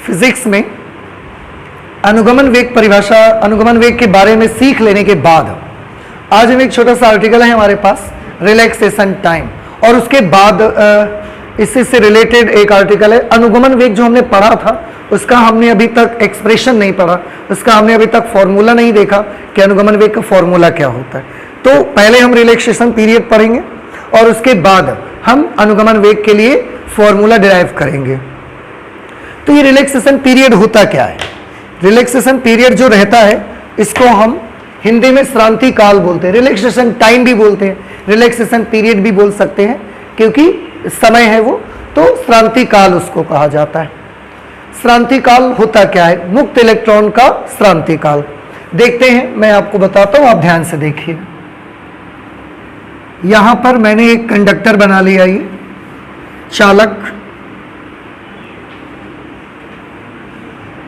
Physics में अनुगमन वेग परिभाषा, अनुगमन वेग के बारे में सीख लेने के बाद आज हम एक छोटा सा आर्टिकल है हमारे पास, रिलैक्सेशन टाइम, और उसके बाद इससे से रिलेटेड एक आर्टिकल है अनुगमन वेग। जो हमने पढ़ा था उसका हमने अभी तक एक्सप्रेशन नहीं पढ़ा, उसका हमने अभी तक फॉर्मूला नहीं देखा कि अनुगमन वेग का फॉर्मूला क्या होता है। तो पहले हम रिलैक्सेशन पीरियड पढ़ेंगे और उसके बाद हम अनुगमन वेग के लिए फॉर्मूला डिराइव करेंगे। तो ये रिलैक्सेशन पीरियड होता क्या है? रिलैक्सेशन पीरियड जो रहता है इसको हम हिंदी में श्रांति काल बोलते हैं, रिलैक्सेशन टाइम भी बोलते हैं, रिलैक्सेशन पीरियड भी बोल सकते हैं, क्योंकि समय है वो, तो श्रांति काल उसको कहा जाता है। श्रांति काल होता क्या है? मुक्त इलेक्ट्रॉन का श्रांति काल। देखते हैं, मैं आपको बताता हूं, आप ध्यान से देखिए। यहां पर मैंने एक कंडक्टर बना लिया, ये चालक।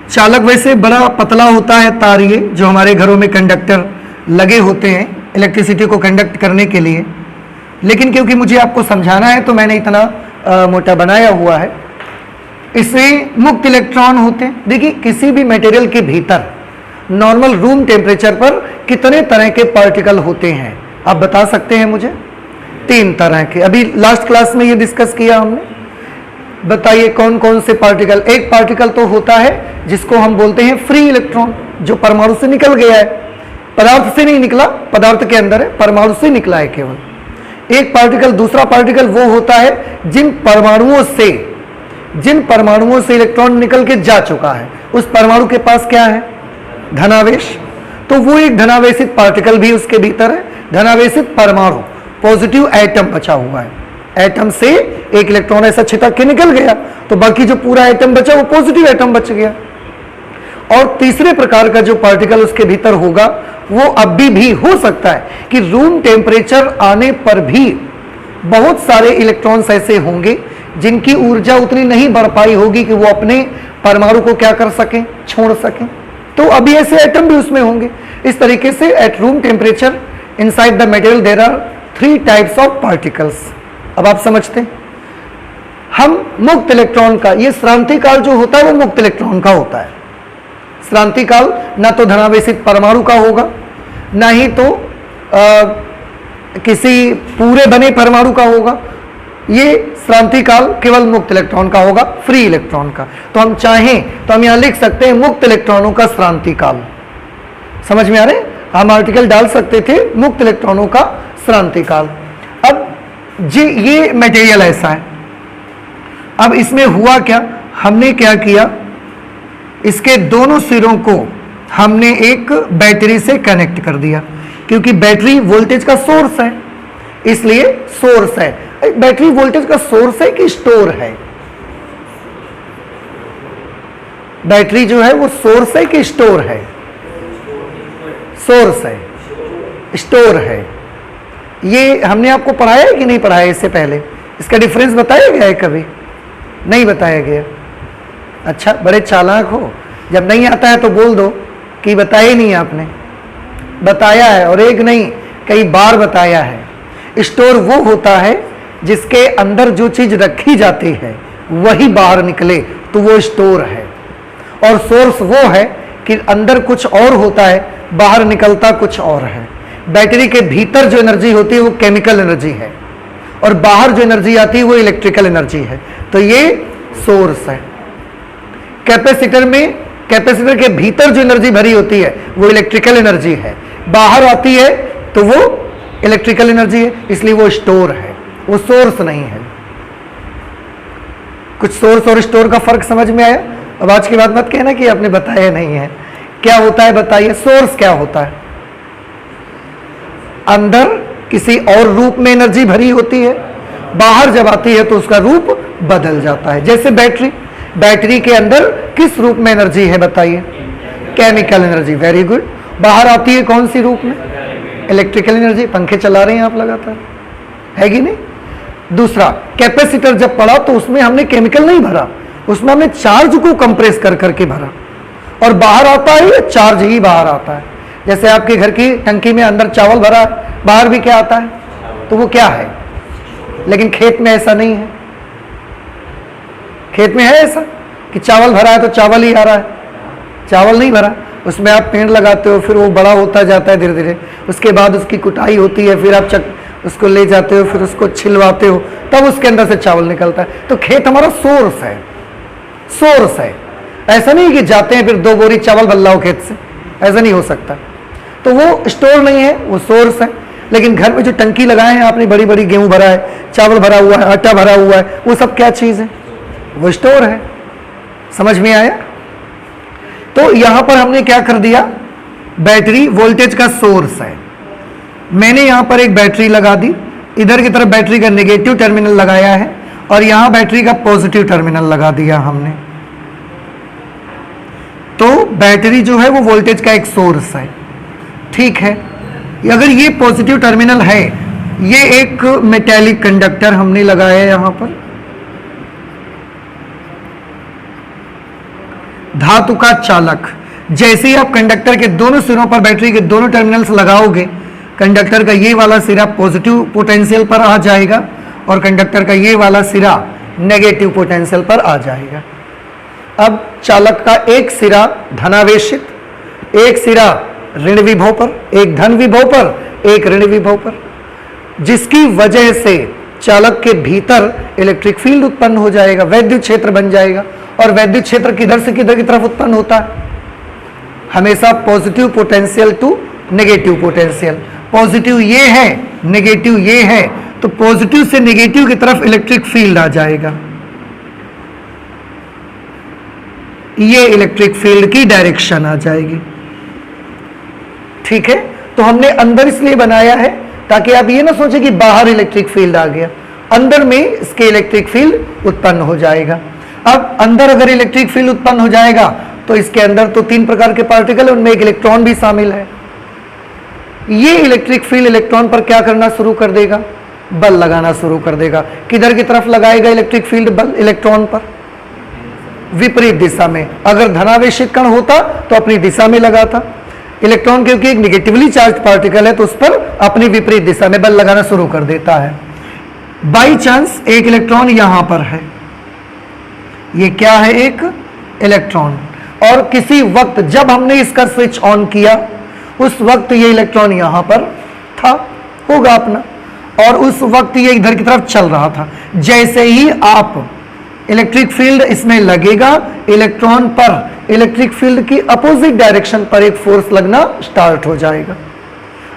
चालक वैसे बड़ा पतला होता है तार, ये जो हमारे घरों में कंडक्टर लगे होते हैं इलेक्ट्रिसिटी को कंडक्ट करने के लिए, लेकिन क्योंकि मुझे आपको समझाना है तो मैंने इतना मोटा बनाया हुआ है। इसमें मुक्त इलेक्ट्रॉन होते हैं। देखिए, किसी भी मटेरियल के भीतर नॉर्मल रूम टेम्परेचर पर कितने तरह के पार्टिकल होते हैं आप बता सकते हैं मुझे? 3 तरह के। अभी लास्ट क्लास में ये डिस्कस किया हमने। बताइए कौन कौन से पार्टिकल? एक पार्टिकल तो होता है जिसको हम बोलते हैं फ्री इलेक्ट्रॉन, जो परमाणु से निकल गया है, पदार्थ से नहीं निकला, पदार्थ के अंदर है, परमाणु से निकला है केवल। एक पार्टिकल, दूसरा पार्टिकल वो होता है जिन परमाणुओं से इलेक्ट्रॉन निकल के जा चुका है, उस परमाणु के पास क्या है? धनावेश। तो वो एक धनावेशित पार्टिकल भी उसके भीतर है, धनावेशित परमाणु, पॉजिटिव एटम बचा हुआ है। एटम से एक इलेक्ट्रॉन ऐसा छिटक के निकल गया तो बाकी जो पूरा एटम बचा वो पॉजिटिव एटम बच गया। और तीसरे प्रकार का जो पार्टिकल उसके भीतर होगा वो अभी भी हो सकता है कि रूम टेम्परेचर आने पर भी बहुत सारे इलेक्ट्रॉन्स ऐसे होंगे जिनकी ऊर्जा उतनी नहीं बढ़ पाई होगी कि वो अपने परमाणु को क्या कर सकें, छोड़ सकें। तो अभी ऐसे एटम भी उसमें होंगे। इस तरीके से at room temperature inside the material there are 3 types of particles. अब आप समझते हैं। हम मुक्त इलेक्ट्रॉन का, ये श्रांति काल जो होता है वो मुक्त इलेक्ट्रॉन का होता है। श्रांति काल ना तो धनावेशित परमाणु का होगा, ना ही तो किसी पूरे बने परमाणु का होगा। ये श्रांति काल केवल मुक्त इलेक्ट्रॉन का होगा, फ्री इलेक्ट्रॉन का। तो हम चाहें तो हम यहां लिख सकते हैं मुक्त इलेक्ट्रॉनों का श्रांति काल। समझ में आ रहे? हम आर्टिकल डाल सकते थे मुक्त इलेक्ट्रॉनों का श्रांति काल। अब जी ये मटेरियल ऐसा है। अब इसमें हुआ क्या? हमने क्या किया, इसके दोनों सिरों को हमने एक बैटरी से कनेक्ट कर दिया, क्योंकि बैटरी वोल्टेज का सोर्स है, इसलिए सोर्स है। बैटरी वोल्टेज का सोर्स है कि स्टोर है? बैटरी जो है वो सोर्स है कि स्टोर है? सोर्स है, स्टोर है। ये हमने आपको पढ़ाया है कि नहीं पढ़ाया इससे पहले? इसका डिफरेंस बताया गया है कभी? नहीं बताया गया। अच्छा, बड़े चालाक हो, जब नहीं आता है तो बोल दो कि बताया नहीं आपने। बताया है, और एक नहीं कई बार बताया है। स्टोर वो होता है जिसके अंदर जो चीज रखी जाती है वही बाहर निकले तो वो स्टोर है। और सोर्स वो है कि अंदर कुछ और होता है, बाहर निकलता कुछ और है। बैटरी के भीतर जो एनर्जी होती है वो केमिकल एनर्जी है, और बाहर जो एनर्जी आती है वो इलेक्ट्रिकल एनर्जी है। तो ये सोर्स है। कैपेसिटर में, कैपेसिटर के भीतर जो एनर्जी भरी होती है वो इलेक्ट्रिकल एनर्जी है, बाहर आती है तो वो इलेक्ट्रिकल एनर्जी है, इसलिए वो स्टोर है, वो सोर्स नहीं है। कुछ सोर्स और स्टोर का फर्क समझ में आया? अब आज की बात मत कहना कि आपने बताया नहीं है। क्या होता है बताइए? सोर्स क्या होता है? अंदर किसी और रूप में एनर्जी भरी होती है, बाहर जब आती है तो उसका रूप बदल जाता है। जैसे बैटरी, बैटरी के अंदर किस रूप में एनर्जी है बताइए? Chemical energy. Very good. बाहर आती है कौन सी रूप में? Electrical energy. पंखे चला रहे हैं आप लगातार, है कि नहीं? दूसरा, कैपेसिटर जब पड़ा तो उसमें हमने केमिकल नहीं भरा, उसमें हमने चार्ज को कंप्रेस कर करके भरा, और बाहर आता है चार्ज ही बाहर आता है। जैसे आपके घर की टंकी में अंदर चावल भरा, बाहर भी क्या आता है? तो वो क्या है? लेकिन खेत में ऐसा नहीं है। खेत में है ऐसा, कि चावल भरा है तो चावल ही आ रहा है, चावल नहीं भरा। उसमें आप पेड़ लगाते हो, फिर वो बड़ा होता जाता है धीरे धीरे, उसके बाद उसकी कुटाई होती है, फिर आप उसको ले जाते हो, फिर उसको छिलवाते हो, तब उसके अंदर से चावल निकलता है। तो खेत हमारा सोर्स है, सोर्स है। ऐसा नहीं कि जाते हैं फिर 2 बोरी चावल बल्ला हो खेत से, ऐसा नहीं हो सकता। तो वो स्टोर नहीं है, वो सोर्स है। लेकिन घर में जो टंकी लगाए हैं आपने, बड़ी बड़ी गेहूं भरा है, चावल भरा हुआ है, आटा भरा हुआ है, वो सब क्या चीज है? वो स्टोर है। समझ में आया? तो यहां पर हमने क्या कर दिया, बैटरी वोल्टेज का सोर्स है। मैंने यहां पर एक बैटरी लगा दी, इधर की तरफ बैटरी का नेगेटिव टर्मिनल लगाया है और यहां बैटरी का पॉजिटिव टर्मिनल लगा दिया हमने। तो बैटरी जो है वो वोल्टेज का एक सोर्स है, ठीक है। अगर ये पॉजिटिव टर्मिनल है, ये एक मेटेलिक कंडक्टर हमने लगाया है यहां पर, धातु का चालक। जैसे ही आप कंडक्टर के दोनों सिरों पर बैटरी के दोनों टर्मिनल्स लगाओगे, कंडक्टर का ये वाला सिरा पॉजिटिव पोटेंशियल पर आ जाएगा और कंडक्टर का ये वाला सिरा नेगेटिव पोटेंशियल पर आ जाएगा। अब चालक का एक सिरा धनावेशित, एक सिरा ऋण विभव पर, एक धन विभव पर, एक ऋण विभव पर, जिसकी वजह से चालक के भीतर इलेक्ट्रिक फील्ड उत्पन्न हो जाएगा, वैद्युत क्षेत्र बन जाएगा। और वैद्युत क्षेत्र किधर से किधर की तरफ उत्पन्न होता है? हमेशा positive potential to negative potential. Positive ये है, नेगेटिव ये है, तो पॉजिटिव से नेगेटिव की तरफ इलेक्ट्रिक फील्ड आ जाएगा। ये इलेक्ट्रिक फील्ड की डायरेक्शन आ जाएगी, ठीक है। तो हमने अंदर इसलिए बनाया है ताकि आप ये ना सोचे कि बाहर इलेक्ट्रिक फील्ड आ गया, अंदर में इसके इलेक्ट्रिक फील्ड उत्पन्न हो जाएगा। अब अंदर अगर इलेक्ट्रिक फील्ड उत्पन्न हो जाएगा तो इसके अंदर तो 3 प्रकार के पार्टिकल है, उनमें एक इलेक्ट्रॉन भी शामिल है। ये इलेक्ट्रिक फील्ड इलेक्ट्रॉन पर क्या करना शुरू कर देगा? बल लगाना शुरू कर देगा। किधर की तरफ लगाएगा इलेक्ट्रिक फील्ड बल इलेक्ट्रॉन पर? विपरीत दिशा में। अगर धनावेशित कण होता तो अपनी दिशा में लगाता, इलेक्ट्रॉन क्योंकि एक नेगेटिवली चार्ज पार्टिकल है तो उस पर अपनी विपरीत दिशा में बल लगाना शुरू कर देता है। बाई चांस एक इलेक्ट्रॉन यहां पर है, ये क्या है? एक इलेक्ट्रॉन। और किसी वक्त जब हमने इसका स्विच ऑन किया, उस वक्त ये इलेक्ट्रॉन यहां पर था, होगा अपना, और उस वक्त ये इधर की तरफ चल रहा था। जैसे ही आप इलेक्ट्रिक फील्ड इसमें लगेगा, इलेक्ट्रॉन पर इलेक्ट्रिक फील्ड की अपोजिट डायरेक्शन पर एक फोर्स लगना स्टार्ट हो जाएगा।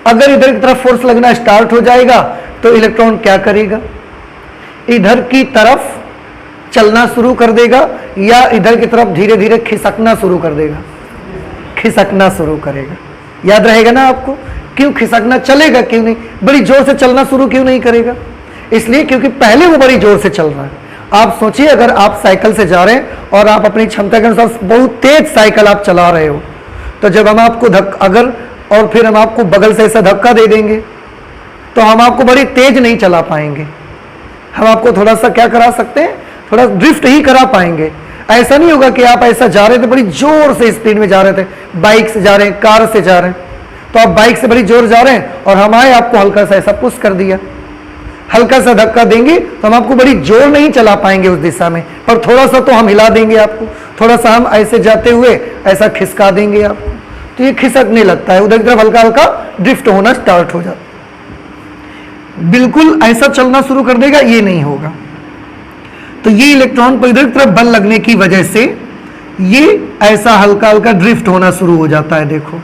अगर इधर की तरफ फोर्स लगना स्टार्ट हो जाएगा तो इलेक्ट्रॉन क्या करेगा? इधर की तरफ चलना शुरू कर देगा या इधर की तरफ धीरे धीरे खिसकना शुरू कर देगा? खिसकना शुरू करेगा। याद रहेगा ना आपको? क्यों खिसकना? चलेगा क्यों नहीं? बड़ी जोर से चलना शुरू क्यों नहीं करेगा? इसलिए क्योंकि पहले वो बड़ी जोर से चल रहा है। आप सोचिए, अगर आप साइकिल से जा रहे हैं और आप अपनी क्षमता के अनुसार बहुत तेज साइकिल आप चला रहे हो, तो जब हम आपको अगर और फिर हम आपको बगल से ऐसा धक्का दे देंगे तो हम आपको बड़ी तेज नहीं चला पाएंगे। हम आपको थोड़ा सा क्या करा सकते हैं? थोड़ा ड्रिफ्ट ही करा पाएंगे। ऐसा नहीं होगा कि आप ऐसा जा रहे थे, बड़ी जोर से स्पीड में जा रहे थे, बाइक से जा रहे हैं, कार से जा रहे हैं, तो आप बाइक से बड़ी जोर जा रहे हैं और हम आए आपको हल्का सा ऐसा पुश कर दिया, हल्का सा धक्का देंगे तो हम आपको बड़ी जोर नहीं चला पाएंगे उस दिशा में, पर थोड़ा सा तो हम हिला देंगे आपको, थोड़ा सा हम ऐसे जाते हुए ऐसा खिसका देंगे आपको, तो ये खिसकने लगता है, उधर की तरफ हल्का हल्का ड्रिफ्ट होना स्टार्ट हो जाता है। बिल्कुल ऐसा चलना शुरू कर देगा ये नहीं होगा। तो ये इलेक्ट्रॉन पर इधर की तरफ बल लगने की वजह से ये ऐसा हल्का हल्का ड्रिफ्ट होना शुरू हो जाता है, देखो,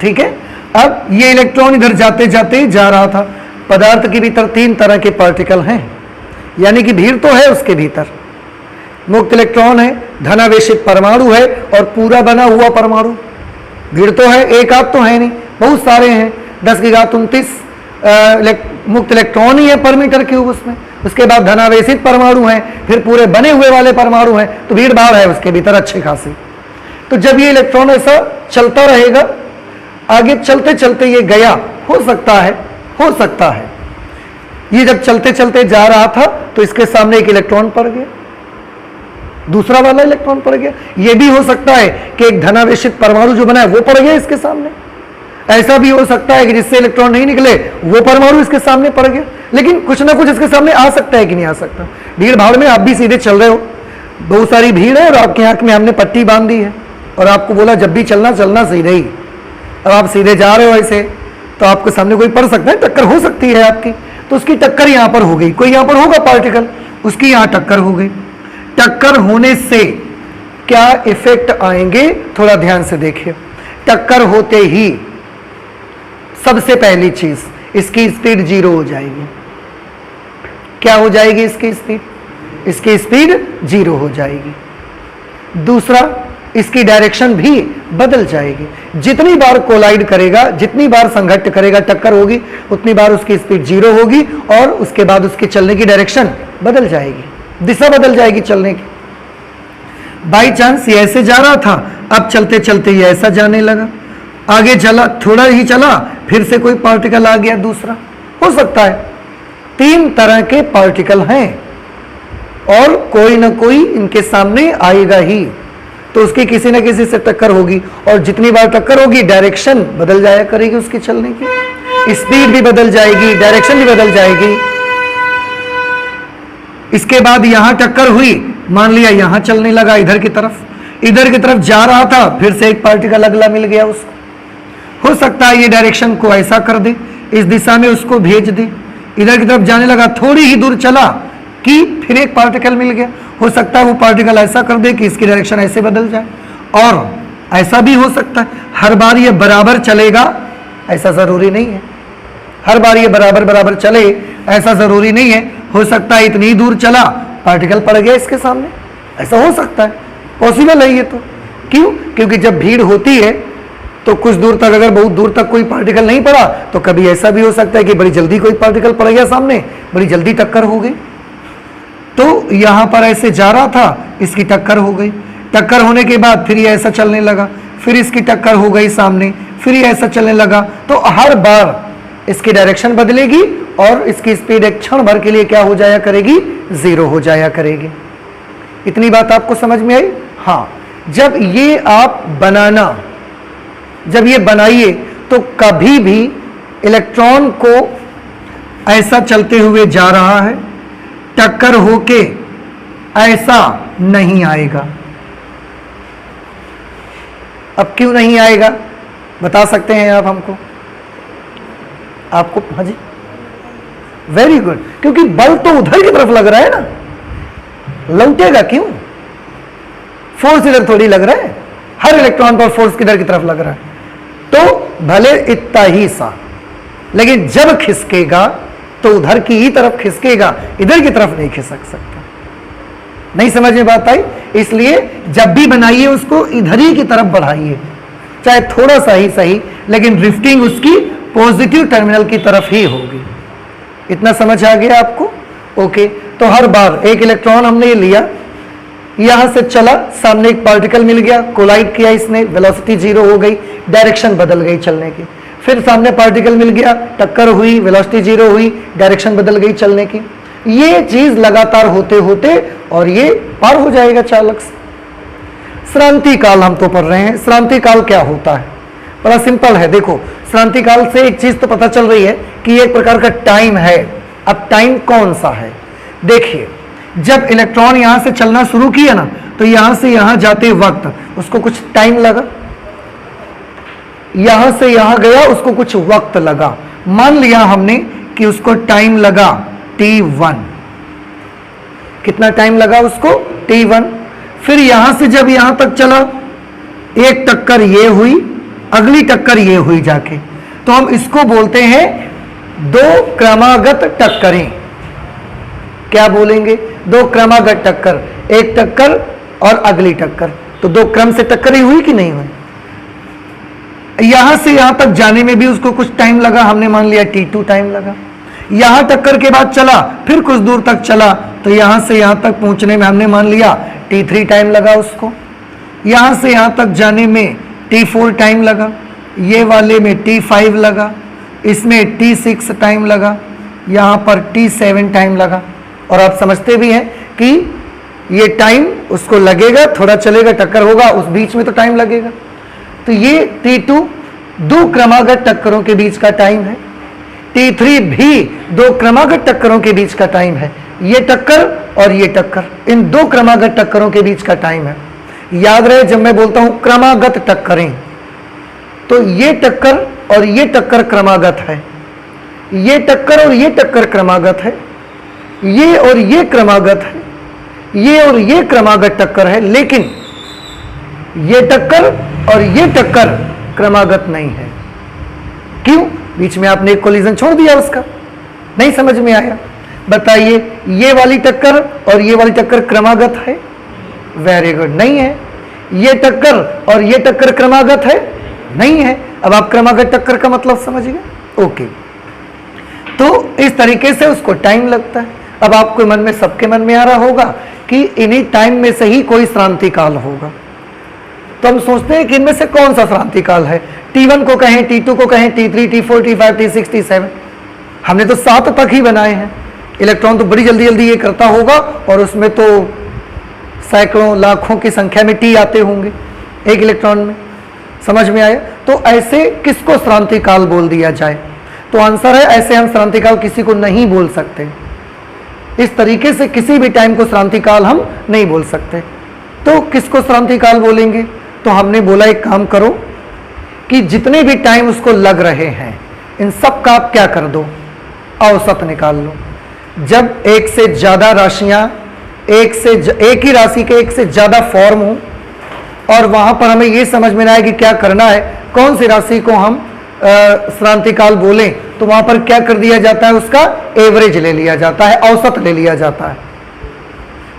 ठीक है। अब ये इलेक्ट्रॉन इधर जाते जाते जा रहा था। पदार्थ के भीतर 3 तरह के पार्टिकल हैं, यानी कि भीड़ तो है उसके भीतर, मुक्त इलेक्ट्रॉन है, धनावेशित परमाणु है और पूरा बना हुआ परमाणु। भीड़ तो है, एक आध तो है नहीं, बहुत सारे हैं, 10 की घात 29 मुक्त इलेक्ट्रॉन ही है पर मीटर क्यूब उसमें। उसके बाद धनावेशित परमाणु हैं, फिर पूरे बने हुए वाले परमाणु हैं, तो भीड़ भाड़ है उसके भीतर अच्छी खासी। तो जब ये इलेक्ट्रॉन ऐसा चलता रहेगा, आगे चलते चलते ये गया, हो सकता है ये जब चलते चलते जा रहा था तो इसके सामने एक इलेक्ट्रॉन पड़ गया, दूसरा वाला इलेक्ट्रॉन पड़ गया। ये भी हो सकता है कि एक धनावेशित परमाणु जो बना है वो पड़ गया इसके सामने। ऐसा भी हो सकता है कि जिससे इलेक्ट्रॉन नहीं निकले वो परमाणु इसके सामने पड़ गया। लेकिन कुछ ना कुछ इसके सामने आ सकता है कि नहीं आ सकता। भीड़ भाड़ में आप भी सीधे चल रहे हो, बहुत सारी भीड़ है और आपकी आंख में हमने पट्टी बांध दी है और आपको बोला जब भी चलना चलना सीधे ही। अब आप सीधे जा रहे हो ऐसे तो आपके सामने कोई पड़ सकता है, टक्कर हो सकती है आपकी, तो उसकी टक्कर यहां पर हो गई। कोई यहां पर होगा पार्टिकल, उसकी यहां टक्कर हो गई। टक्कर होने से क्या इफेक्ट आएंगे, थोड़ा ध्यान से देखिए। टक्कर होते ही सबसे पहली चीज, इसकी स्पीड 0 हो जाएगी। क्या हो जाएगी इसकी स्पीड? इसकी स्पीड 0 हो जाएगी। दूसरा, इसकी डायरेक्शन भी बदल जाएगी। जितनी बार कोलाइड करेगा, जितनी बार संघट्ट करेगा, टक्कर होगी, उतनी बार उसकी स्पीड 0 होगी और उसके बाद उसके चलने की डायरेक्शन बदल जाएगी, दिशा बदल जाएगी चलने की। बाई चांस ये ऐसे जा रहा था, अब चलते चलते ये ऐसा जाने लगा, आगे चला, थोड़ा ही चला, फिर से कोई पार्टिकल आ गया दूसरा, हो सकता है। 3 तरह के पार्टिकल हैं और कोई ना कोई इनके सामने आएगा ही, तो उसकी किसी न किसी से टक्कर होगी और जितनी बार टक्कर होगी डायरेक्शन बदल जाया करेगी उसके चलने की, स्पीड भी बदल जाएगी, डायरेक्शन भी बदल जाएगी। इसके बाद यहां टक्कर हुई, मान लिया यहां चलने लगा इधर की तरफ जा रहा था, फिर से एक पार्टिकल अगला मिल गया उसको। हो सकता है ये डायरेक्शन को ऐसा कर दे, इस दिशा में उसको भेज दे, इधर की तरफ जाने लगा, थोड़ी ही दूर चला कि फिर एक पार्टिकल मिल गया। हो सकता है वो पार्टिकल ऐसा कर दे कि इसकी डायरेक्शन ऐसे बदल जाए, और ऐसा भी हो सकता है हर बार ये बराबर चलेगा, ऐसा जरूरी नहीं है। हर बार ये बराबर चले ऐसा जरूरी नहीं है। हो सकता है इतनी दूर चला, पार्टिकल पड़ गया इसके सामने, ऐसा हो सकता है, पॉसिबल है ये तो। क्यों? क्योंकि जब भीड़ होती है तो कुछ दूर तक, अगर बहुत दूर तक कोई पार्टिकल नहीं पड़ा तो कभी ऐसा भी हो सकता है कि बड़ी जल्दी कोई पार्टिकल पड़ गया सामने, बड़ी जल्दी टक्कर हो गई। तो यहां पर ऐसे जा रहा था, इसकी टक्कर हो गई, टक्कर होने के बाद फिर ये ऐसा चलने लगा, फिर इसकी टक्कर हो गई सामने, फिर ये ऐसा चलने लगा, तो हर बार इसकी डायरेक्शन बदलेगी और इसकी स्पीड एक क्षण भर के लिए क्या हो जाया करेगी? 0 हो जाया करेगी। इतनी बात आपको समझ में आई? हाँ। जब ये आप जब ये बनाइए तो कभी भी इलेक्ट्रॉन को ऐसा चलते हुए जा रहा है, टक्कर होके ऐसा नहीं आएगा। अब क्यों नहीं आएगा बता सकते हैं आप हमको? आपको? हाँ जी, वेरी गुड, क्योंकि बल तो उधर की तरफ लग रहा है ना, लौटेगा क्यों? फोर्स इधर थोड़ी लग रहा है, हर इलेक्ट्रॉन पर फोर्स किधर की तरफ लग रहा है, तो भले इतना ही सा, लेकिन जब खिसकेगा तो उधर की ही तरफ खिसकेगा, इधर की तरफ नहीं खिसक सकता। नहीं समझ में बात आई? इसलिए जब भी बनाइए उसको इधर ही की तरफ बढ़ाइए, चाहे थोड़ा सा ही सही, लेकिन ड्रिफ्टिंग उसकी पॉजिटिव टर्मिनल की तरफ ही होगी। इतना समझ आ गया आपको? ओके। तो हर बार एक इलेक्ट्रॉन हमने लिया, यहां से चला, सामने एक पार्टिकल मिल गया, कोलाइड किया इसने, वेलोसिटी 0 हो गई, डायरेक्शन बदल गई चलने की। फिर सामने पार्टिकल मिल गया, टक्कर हुई, वेलोसिटी 0 हुई, डायरेक्शन बदल गई चलने की। ये चीज लगातार होते होते और ये पार हो जाएगा चालक से। श्रांति काल हम तो पढ़ रहे हैं। श्रांति काल क्या होता है? बड़ा सिंपल है। देखो, श्रांति काल से एक चीज तो पता चल रही है कि एक प्रकार का टाइम है। अब टाइम कौन सा है? देखिए, जब इलेक्ट्रॉन यहां से चलना शुरू किया ना, तो यहां से यहां जाते वक्त उसको कुछ टाइम लगा, यहां से यहां गया उसको कुछ वक्त लगा। मान लिया हमने कि उसको टाइम लगा t1। कितना टाइम लगा उसको? t1। फिर यहां से जब यहां तक चला, एक टक्कर ये हुई, अगली टक्कर ये हुई जाके, तो हम इसको बोलते हैं 2 क्रमागत टक्करें। क्या बोलेंगे? 2 क्रमागत टक्कर, एक टक्कर और अगली टक्कर, तो 2 क्रम से टक्करें हुई कि नहीं हुई? यहां से यहां तक जाने में भी उसको कुछ टाइम लगा, हमने मान लिया t2 टाइम लगा। यहां टक्कर के बाद चला, फिर कुछ दूर तक चला, तो यहां से यहां तक पहुंचने में हमने मान लिया t3 टाइम लगा उसको। यहां से यहां तक जाने में t4 टाइम लगा, ये वाले में t5 लगा, इसमें t6 टाइम लगा, यहां पर t7 टाइम लगा। और आप समझते भी हैं कि ये टाइम उसको लगेगा, थोड़ा चलेगा, टक्कर होगा, उस बीच में तो टाइम लगेगा। तो ये t2 2 क्रमागत टक्करों के बीच का टाइम है, t3 भी 2 क्रमागत टक्करों के बीच का टाइम है। ये टक्कर और ये टक्कर, इन दो क्रमागत टक्करों के बीच का टाइम है। याद रहे जब मैं बोलता हूं क्रमागत टक्करें, तो ये टक्कर और ये टक्कर क्रमागत है, ये टक्कर और ये टक्कर क्रमागत है, ये और ये क्रमागत है, ये और ये क्रमागत टक्कर है, लेकिन ये टक्कर और ये टक्कर क्रमागत नहीं है। क्यों? बीच में आपने एक कोलिजन छोड़ दिया, उसका नहीं समझ में आया। बताइए, ये वाली टक्कर और ये वाली टक्कर क्रमागत है? वेरी गुड, नहीं है। ये टक्कर और ये टक्कर क्रमागत है? नहीं है। अब आप क्रमागत टक्कर का मतलब समझ गए? ओके, तो इस तरीके से उसको टाइम लगता है। अब आपके मन में, सबके मन में आ रहा होगा कि इन्हीं टाइम में से ही कोई श्रांति काल होगा। तो हम सोचते हैं कि इनमें से कौन सा श्रांति काल है, T1 को कहें, T2 को कहें, T3, T4, T5, T6, T7। हमने तो 7 तक ही बनाए हैं। इलेक्ट्रॉन तो बड़ी जल्दी जल्दी ये करता होगा और उसमें तो सैकड़ों लाखों की संख्या में T आते होंगे एक इलेक्ट्रॉन में। समझ में आया? तो ऐसे किसको श्रांति काल बोल दिया जाए? तो आंसर है, ऐसे हम श्रांति काल किसी को नहीं बोल सकते। इस तरीके से किसी भी टाइम को श्रांति काल हम नहीं बोल सकते। तो किसको श्रांति काल बोलेंगे? तो हमने बोला एक काम करो कि जितने भी टाइम उसको लग रहे हैं, इन सब का आप क्या कर दो, औसत निकाल लो। जब एक से ज्यादा राशियां, एक ही राशि के एक से ज्यादा फॉर्म हो और वहां पर हमें यह समझ में ना आए कि क्या करना है, कौन सी राशि को हम श्रांति काल बोलें, तो वहां पर क्या कर दिया जाता है, उसका एवरेज ले लिया जाता है, औसत ले लिया जाता है।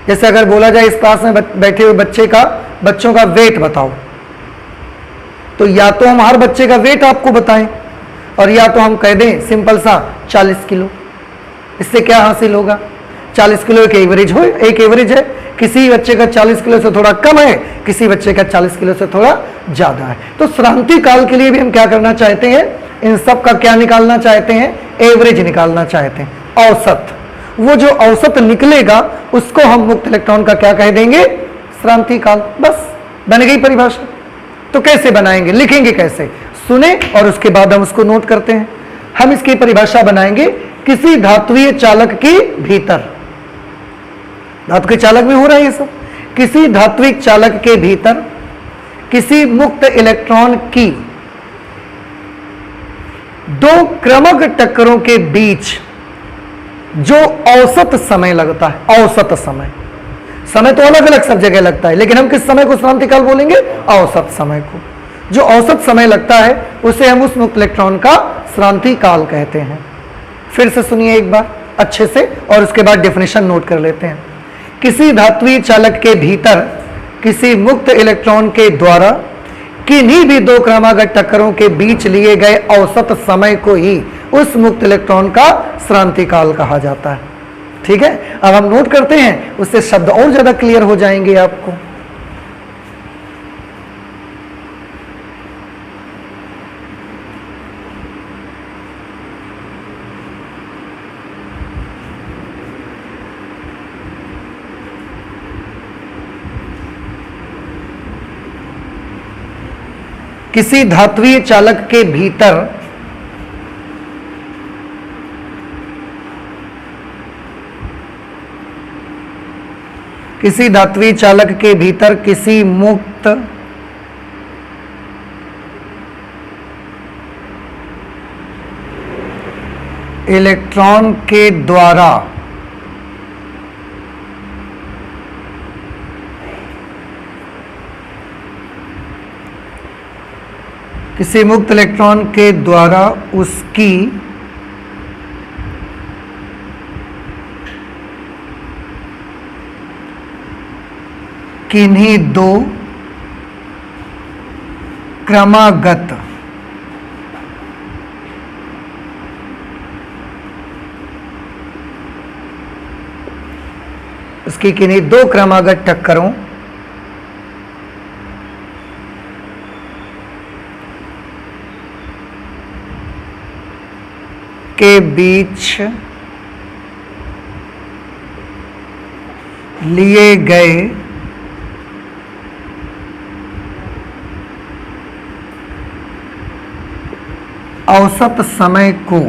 जैसे अगर बोला जाए इस क्लास में बैठे हुए बच्चों का वेट बताओ, तो या तो हम हर बच्चे का वेट आपको बताएं और या तो हम कह दें सिंपल सा 40 किलो। इससे क्या हासिल होगा? 40 किलो एक एवरेज है। किसी बच्चे का 40 किलो से थोड़ा कम है, किसी बच्चे का 40 किलो से थोड़ा ज्यादा है। तो श्रांति काल के लिए भी हम क्या करना चाहते हैं, इन सब का क्या निकालना चाहते हैं, एवरेज निकालना चाहते हैं, औसत। वो जो औसत निकलेगा उसको हम मुक्त इलेक्ट्रॉन का क्या कह देंगे, श्रांति काल। बस बन गई परिभाषा। तो कैसे बनाएंगे, लिखेंगे कैसे, सुने और उसके बाद हम उसको नोट करते हैं। हम इसकी परिभाषा बनाएंगे किसी धात्विय चालक के भीतर, धातु के चालक में हो रहा है ये सब, किसी धात्विक चालक के भीतर किसी मुक्त इलेक्ट्रॉन की दो क्रमक टक्करों के बीच जो औसत समय लगता है, औसत समय तो अलग अलग सब जगह लगता है, लेकिन हम किस समय को श्रांति काल बोलेंगे, औसत समय को। जो औसत समय लगता है उसे हम उस मुक्त इलेक्ट्रॉन का श्रांति काल कहते हैं। फिर से सुनिए एक बार अच्छे से और उसके बाद डेफिनेशन नोट कर लेते हैं। किसी धात्विक चालक के भीतर किसी मुक्त इलेक्ट्रॉन के द्वारा किन्हीं भी दो क्रमागत टक्करों के बीच लिए गए औसत समय को ही उस मुक्त इलेक्ट्रॉन का श्रांति काल कहा जाता है। ठीक है, अब हम नोट करते हैं, उससे शब्द और ज्यादा क्लियर हो जाएंगे आपको। किसी धात्विय चालक के भीतर किसी मुक्त इलेक्ट्रॉन के द्वारा किसी मुक्त इलेक्ट्रॉन के द्वारा उसकी किन्हीं दो क्रमागत उसकी किन्हीं दो क्रमागत टक्करों के बीच लिए गए औसत समय को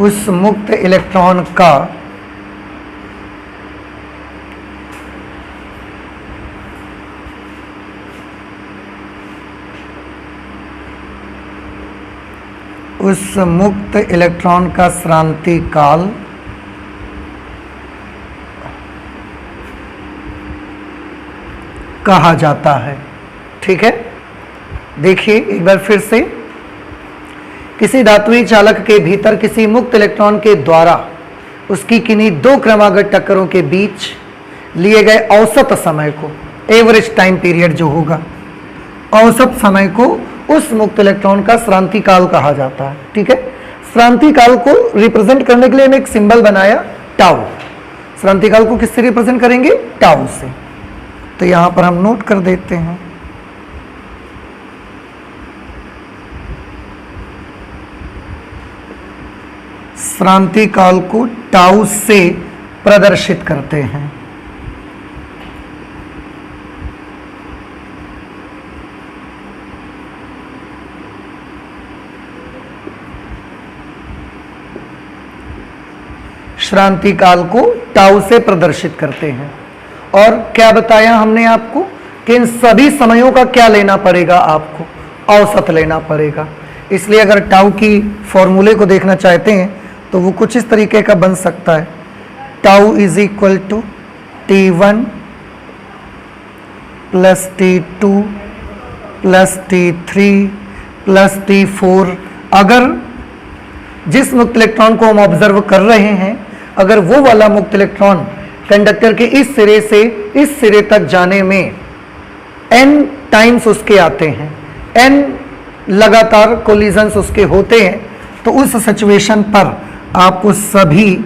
उस मुक्त इलेक्ट्रॉन का श्रांति काल कहा जाता है। ठीक है, देखिए एक बार फिर से, किसी धात्विक चालक के भीतर किसी मुक्त इलेक्ट्रॉन के द्वारा उसकी किन्हीं दो क्रमागत टक्करों के बीच लिए गए औसत समय को, एवरेज टाइम पीरियड जो होगा, औसत समय को उस मुक्त इलेक्ट्रॉन का श्रांति काल कहा जाता है। ठीक है, श्रांति काल को रिप्रेजेंट करने के लिए हमने एक सिंबल बनाया टाउ। श्रांति काल को किससे रिप्रेजेंट करेंगे? टाउ से। तो यहां पर हम नोट कर देते हैं, श्रांति काल को टाउ से प्रदर्शित करते हैं। श्रांति काल को टाउ से प्रदर्शित करते हैं। और क्या बताया हमने आपको कि इन सभी समयों का क्या लेना पड़ेगा? आपको औसत लेना पड़ेगा। इसलिए अगर टाउ की फॉर्मूले को देखना चाहते हैं तो वो कुछ इस तरीके का बन सकता है, tau is equal to T1 plus T2 plus T3 plus T4। अगर जिस मुक्त इलेक्ट्रॉन को हम ऑब्जर्व कर रहे हैं, अगर वो वाला मुक्त इलेक्ट्रॉन कंडक्टर के इस सिरे से इस सिरे तक जाने में n टाइम्स उसके आते हैं, n लगातार कोलिजन्स उसके होते हैं, तो उस सिचुएशन पर आपको सभी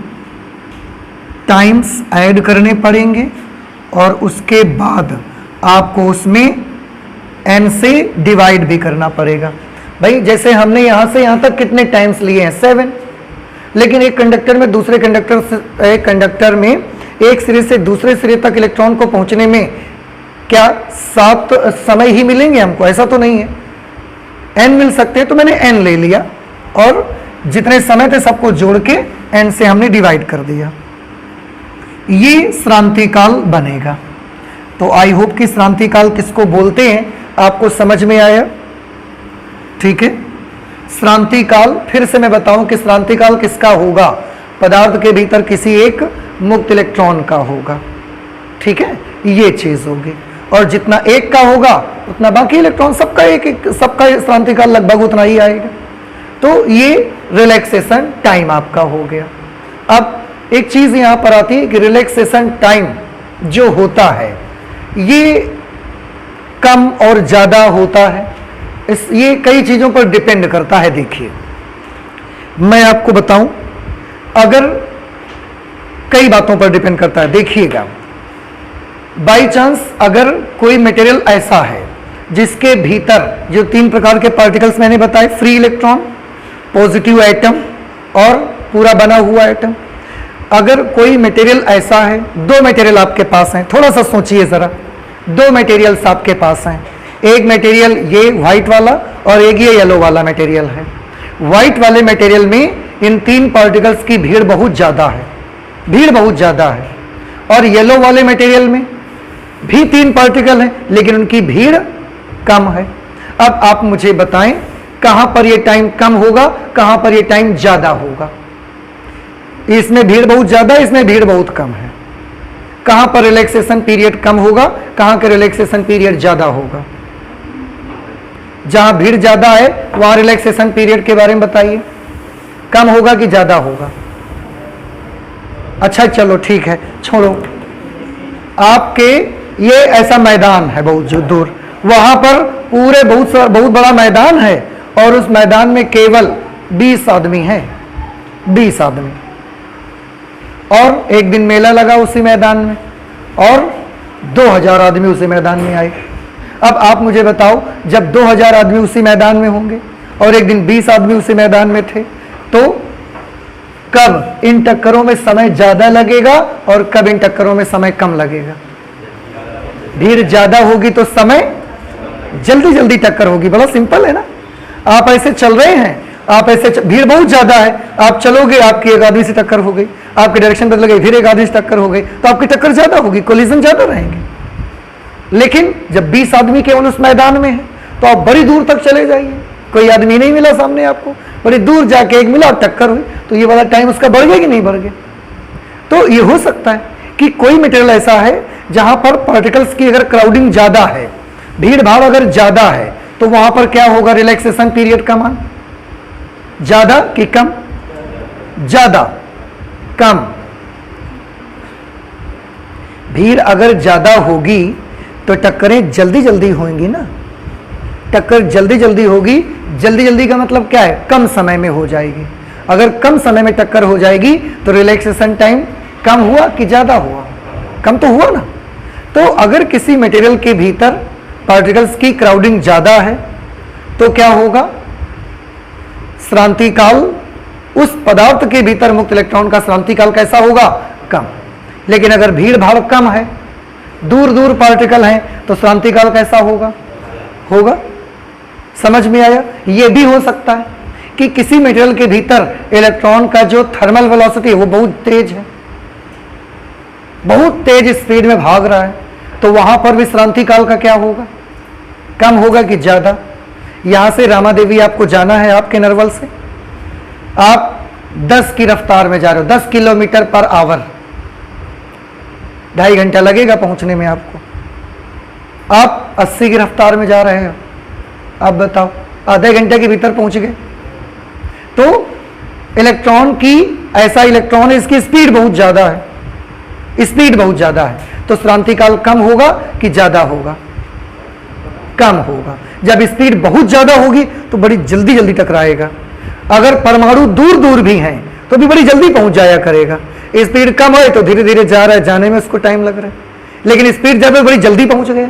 टाइम्स ऐड करने पड़ेंगे और उसके बाद आपको उसमें n से डिवाइड भी करना पड़ेगा। भाई जैसे हमने यहां से यहां तक कितने टाइम्स लिए हैं? 7। लेकिन एक कंडक्टर में दूसरे कंडक्टर में एक सिरे से दूसरे सिरे तक इलेक्ट्रॉन को पहुंचने में क्या 7 समय ही मिलेंगे हमको? ऐसा तो नहीं है, n मिल सकते हैं। तो मैंने n ले लिया और जितने समय थे सबको जोड़ के n से हमने डिवाइड कर दिया, ये श्रांति काल बनेगा। तो आई होप कि श्रांति काल किसको बोलते हैं आपको समझ में आया। ठीक है, श्रांति काल फिर से मैं बताऊं कि श्रांति काल किसका होगा? पदार्थ के भीतर किसी एक मुक्त इलेक्ट्रॉन का होगा। ठीक है, ये चीज होगी। और जितना एक का होगा उतना बाकी इलेक्ट्रॉन सबका श्रांति काल लगभग उतना ही आएगा। तो ये रिलैक्सेशन टाइम आपका हो गया। अब एक चीज यहां पर आती है कि रिलैक्सेशन टाइम जो होता है ये कम और ज्यादा होता है, ये कई चीजों पर डिपेंड करता है। देखिए मैं आपको बताऊं, अगर कई बातों पर डिपेंड करता है। देखिएगा, बाई चांस अगर कोई मटेरियल ऐसा है जिसके भीतर जो 3 प्रकार के पार्टिकल्स मैंने बताए, फ्री इलेक्ट्रॉन, पॉजिटिव एटम और पूरा बना हुआ एटम, अगर कोई मटेरियल ऐसा है, 2 मटेरियल आपके पास हैं, थोड़ा सा सोचिए जरा, 2 मटेरियल्स आपके पास हैं। एक मटेरियल ये व्हाइट वाला और एक ये येलो वाला मटेरियल है। व्हाइट वाले मटेरियल में इन 3 पार्टिकल्स की भीड़ बहुत ज्यादा है, और येलो वाले मटेरियल में भी 3 पार्टिकल हैं लेकिन उनकी भीड़ कम है। अब आप मुझे बताएं कहां पर ये टाइम कम होगा, कहां पर ये टाइम ज्यादा होगा? इसमें भीड़ बहुत ज्यादा है, इसमें भीड़ बहुत कम है। कहां पर रिलैक्सेशन पीरियड कम होगा, कहां का रिलैक्सेशन पीरियड ज्यादा होगा? जहां भीड़ ज्यादा है वहां रिलैक्सेशन पीरियड के बारे में बताइए, कम होगा कि ज्यादा होगा? अच्छा चलो ठीक है, छोड़ो। आपके ये ऐसा मैदान है बहुत जो दूर, वहां पर पूरे बहुत बड़ा मैदान है और उस मैदान में केवल 20 आदमी हैं, 20 आदमी। और एक दिन मेला लगा उसी मैदान में और 2000 आदमी उसी मैदान में आए। अब आप मुझे बताओ, जब 2000 आदमी उसी मैदान में होंगे और एक दिन 20 आदमी उसी मैदान में थे, तो कब इन टक्करों में समय ज्यादा लगेगा और कब इन टक्करों में समय कम लगेगा? भीड़ ज्यादा होगी तो समय जल्दी टक्कर होगी। बड़ा सिंपल है ना। आप ऐसे चल रहे हैं आप ऐसे भीड़ बहुत ज्यादा है, आप चलोगे, आपकी एक आदमी से टक्कर हो गई, आपके डायरेक्शन बदल गई, फिर एक आदमी से टक्कर हो गई, तो आपकी टक्कर ज्यादा होगी, कोलिजन ज्यादा रहेंगे। लेकिन जब 20 आदमी केवल उस मैदान में है तो आप बड़ी दूर तक चले जाइए, कोई आदमी नहीं मिला सामने आपको, बड़ी दूर जाके एक मिला और टक्कर हुई, तो ये वाला टाइम उसका बढ़ गया कि नहीं बढ़ गया? तो ये हो सकता है कि कोई मटेरियल ऐसा है जहां पर पार्टिकल्स की अगर क्राउडिंग ज्यादा है, भीड़ भाड़ अगर ज्यादा है, तो वहां पर क्या होगा? रिलैक्सेशन पीरियड का मान ज्यादा कि कम? ज्यादा, कम। भीड़ अगर ज्यादा होगी तो टक्करें जल्दी जल्दी होंगी ना, टक्कर जल्दी जल्दी होगी। जल्दी जल्दी का मतलब क्या है? कम समय में हो जाएगी। अगर कम समय में टक्कर हो जाएगी तो रिलैक्सेशन टाइम कम हुआ कि ज्यादा हुआ? कम तो हुआ ना। तो अगर किसी मटेरियल के भीतर पार्टिकल्स की क्राउडिंग ज्यादा है तो क्या होगा? श्रांति काल, उस पदार्थ के भीतर मुक्त इलेक्ट्रॉन का श्रांति काल कैसा होगा? कम। लेकिन अगर भीड़ भाड़ कम है, दूर दूर पार्टिकल हैं, तो श्रांति काल कैसा होगा? होगा। समझ में आया? यह भी हो सकता है कि किसी मटेरियल के भीतर इलेक्ट्रॉन का जो थर्मल वेलोसिटी है वो बहुत तेज है, बहुत तेज स्पीड में भाग रहा है, तो वहां पर भी श्रांति काल का क्या होगा? कम होगा कि ज्यादा? यहां से रामा देवी आपको जाना है आपके नरवल से, आप 10 की रफ्तार में जा रहे हो, 10 किलोमीटर पर आवर, 2.5 घंटा लगेगा पहुंचने में आपको। आप 80 की रफ्तार में जा रहे हो, आप बताओ आधे घंटे के भीतर पहुंच गए। तो इलेक्ट्रॉन की, ऐसा इलेक्ट्रॉन है इसकी स्पीड बहुत ज्यादा है, स्पीड बहुत ज्यादा है, तो श्रांति काल कम होगा कि ज्यादा होगा? कम होगा। जब स्पीड बहुत ज्यादा होगी तो बड़ी जल्दी जल्दी टकराएगा। अगर परमाणु दूर दूर भी हैं तो भी बड़ी जल्दी पहुंच जाया करेगा। स्पीड कम है तो धीरे धीरे जा रहा है, जाने में उसको टाइम लग रहा है, लेकिन स्पीड जब बड़ी जल्दी पहुंच गया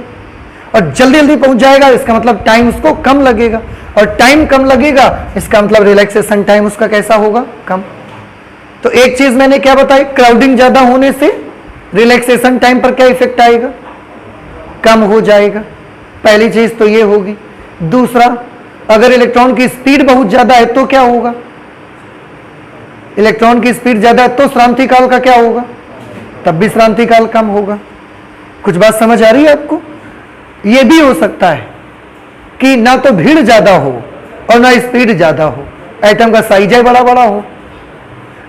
और जल्दी जल्दी पहुंच जाएगा, इसका मतलब टाइम उसको कम लगेगा, और टाइम कम लगेगा इसका मतलब रिलैक्सेशन टाइम उसका कैसा होगा? कम। तो एक चीज मैंने क्या बताई, क्राउडिंग ज्यादा होने से रिलैक्सेशन टाइम पर क्या इफेक्ट आएगा? कम हो जाएगा। पहली चीज तो ये होगी। दूसरा, अगर इलेक्ट्रॉन की स्पीड बहुत ज्यादा है तो क्या होगा? इलेक्ट्रॉन की स्पीड ज्यादा है तो श्रांति काल का क्या होगा? तब भी श्रांति काल कम होगा। कुछ बात समझ आ रही है आपको? यह भी हो सकता है कि ना तो भीड़ ज्यादा हो और ना स्पीड ज्यादा हो, एटम का साइज है बड़ा बड़ा हो।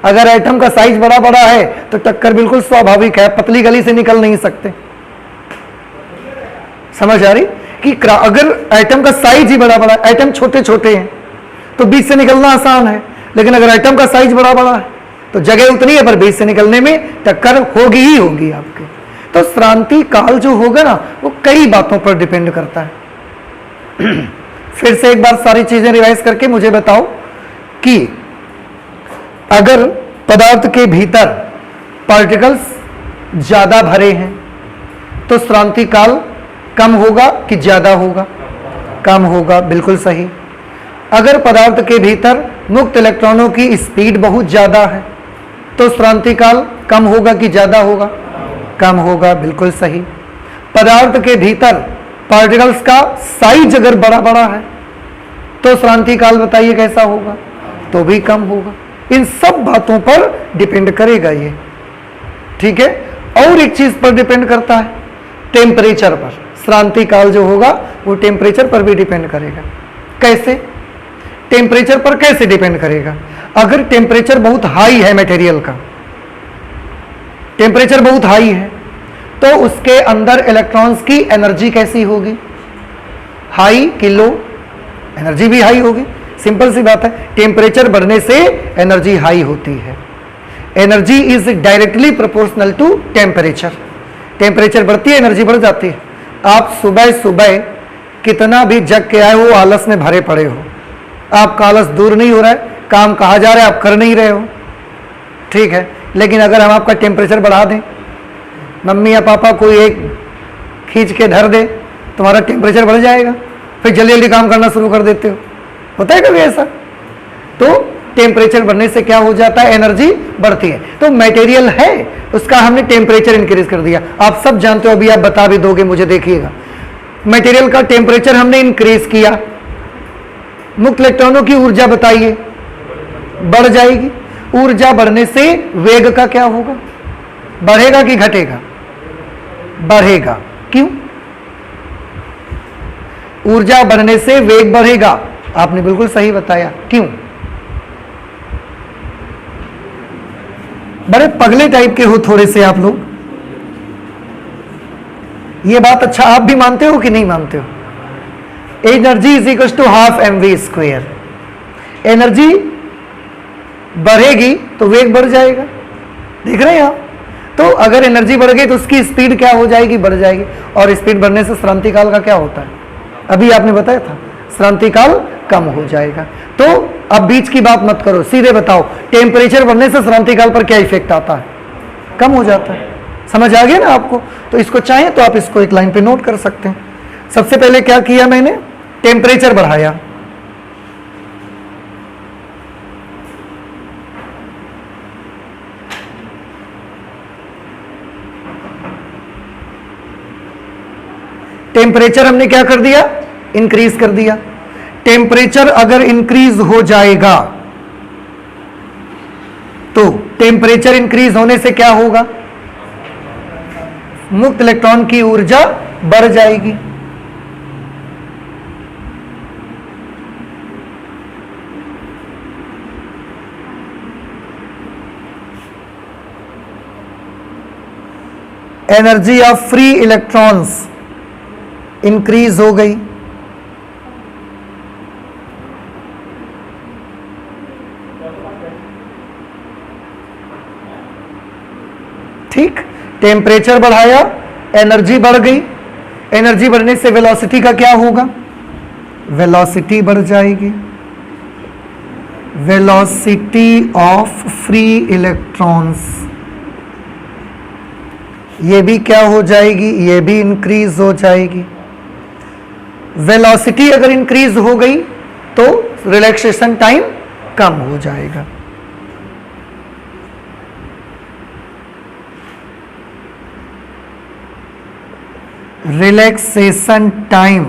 अगर एटम का साइज बड़ा बड़ा है तो टक्कर बिल्कुल स्वाभाविक है, पतली गली से निकल नहीं सकते। समझ आ रही कि अगर एटम का साइज ही बड़ा बड़ा, एटम छोटे छोटे हैं तो बीच से निकलना आसान है, लेकिन अगर एटम का साइज बड़ा बड़ा है तो जगह उतनी है पर बीच से निकलने में टक्कर होगी ही होगी आपके। तो श्रांति काल जो होगा ना वो कई बातों पर डिपेंड करता है। फिर से एक बार सारी चीजें रिवाइज करके मुझे बताओ कि अगर पदार्थ के भीतर पार्टिकल्स ज्यादा भरे हैं तो श्रांति काल कम होगा कि ज्यादा होगा? कम होगा, बिल्कुल सही। अगर पदार्थ के भीतर मुक्त इलेक्ट्रॉनों की स्पीड बहुत ज्यादा है तो श्रांति काल कम होगा कि ज्यादा होगा? कम होगा, बिल्कुल सही। पदार्थ के भीतर पार्टिकल्स का साइज अगर बड़ा बड़ा है तो श्रांति काल बताइए कैसा होगा? तो भी कम होगा। इन सब बातों पर डिपेंड करेगा ये, ठीक है। और एक चीज पर डिपेंड करता है, टेम्परेचर पर। श्रांति काल जो होगा वो टेम्परेचर पर भी डिपेंड करेगा। कैसे? टेम्परेचर पर कैसे डिपेंड करेगा? अगर टेम्परेचर बहुत हाई है मटेरियल का, टेम्परेचर बहुत हाई है तो उसके अंदर इलेक्ट्रॉन्स की एनर्जी कैसी होगी? हाई कि लो? एनर्जी भी हाई होगी, सिंपल सी बात है। टेम्परेचर बढ़ने से एनर्जी हाई होती है। Energy is directly proportional to temperature. Temperature बढ़ती है, एनर्जी बढ़ जाती है। आप सुबह सुबह कितना भी जग के आए हो, आलस में भरे पड़े हो, आपका आलस दूर नहीं हो रहा है, काम कहा जा रहा है आप कर नहीं रहे हो, ठीक है। लेकिन अगर हम आपका टेम्परेचर बढ़ा दें, मम्मी या पापा कोई एक खींच के धर दे, तुम्हारा टेम्परेचर बढ़ जाएगा, फिर जल्दी जल्दी काम करना शुरू कर देते हो। होता है कभी ऐसा? तो टेम्परेचर बढ़ने से क्या हो जाता है? एनर्जी बढ़ती है। तो मटेरियल है उसका हमने टेम्परेचर इंक्रीज कर दिया। आप सब जानते हो, अभी आप बता भी दोगे मुझे, देखिएगा। मटेरियल का टेम्परेचर हमने इंक्रीज किया, मुक्त इलेक्ट्रॉनों की ऊर्जा बताइए, बढ़ जाएगी। ऊर्जा बढ़ने से वेग का क्या होगा, बढ़ेगा कि घटेगा, बढ़ेगा। क्यों? ऊर्जा बढ़ने से वेग बढ़ेगा, आपने बिल्कुल सही बताया। क्यों? बड़े पगले टाइप के हो थोड़े से आप लोग। ये बात अच्छा आप भी मानते हो कि नहीं मानते हो? Energy is equal to half mv square. Energy बढ़ेगी तो वेग बढ़ जाएगा, देख रहे हैं आप? तो अगर एनर्जी बढ़ गई तो उसकी स्पीड क्या हो जाएगी, बढ़ जाएगी। और स्पीड बढ़ने से श्रांति काल का क्या होता है, अभी आपने बताया था, श्रांति काल कम हो जाएगा। तो अब बीच की बात मत करो, सीधे बताओ टेम्परेचर बढ़ने से श्रांति काल पर क्या इफेक्ट आता है, कम हो जाता है। समझ आ गया ना आपको? तो इसको चाहें तो आप इसको एक लाइन पे नोट कर सकते हैं। सबसे पहले क्या किया मैंने, टेम्परेचर बढ़ाया, टेम्परेचर हमने क्या कर दिया, इंक्रीज कर दिया। टेम्परेचर अगर इंक्रीज हो जाएगा तो टेम्परेचर इंक्रीज होने से क्या होगा, मुक्त इलेक्ट्रॉन की ऊर्जा बढ़ जाएगी। Energy of free electrons increase हो गई। ठीक, टेम्परेचर बढ़ाया, एनर्जी बढ़ गई। एनर्जी बढ़ने से वेलोसिटी का क्या होगा, वेलोसिटी बढ़ जाएगी। वेलोसिटी ऑफ फ्री इलेक्ट्रॉन्स ये भी क्या हो जाएगी, ये भी इंक्रीज हो जाएगी। वेलोसिटी अगर इंक्रीज हो गई तो रिलैक्सेशन टाइम कम हो जाएगा। रिलैक्सेशन टाइम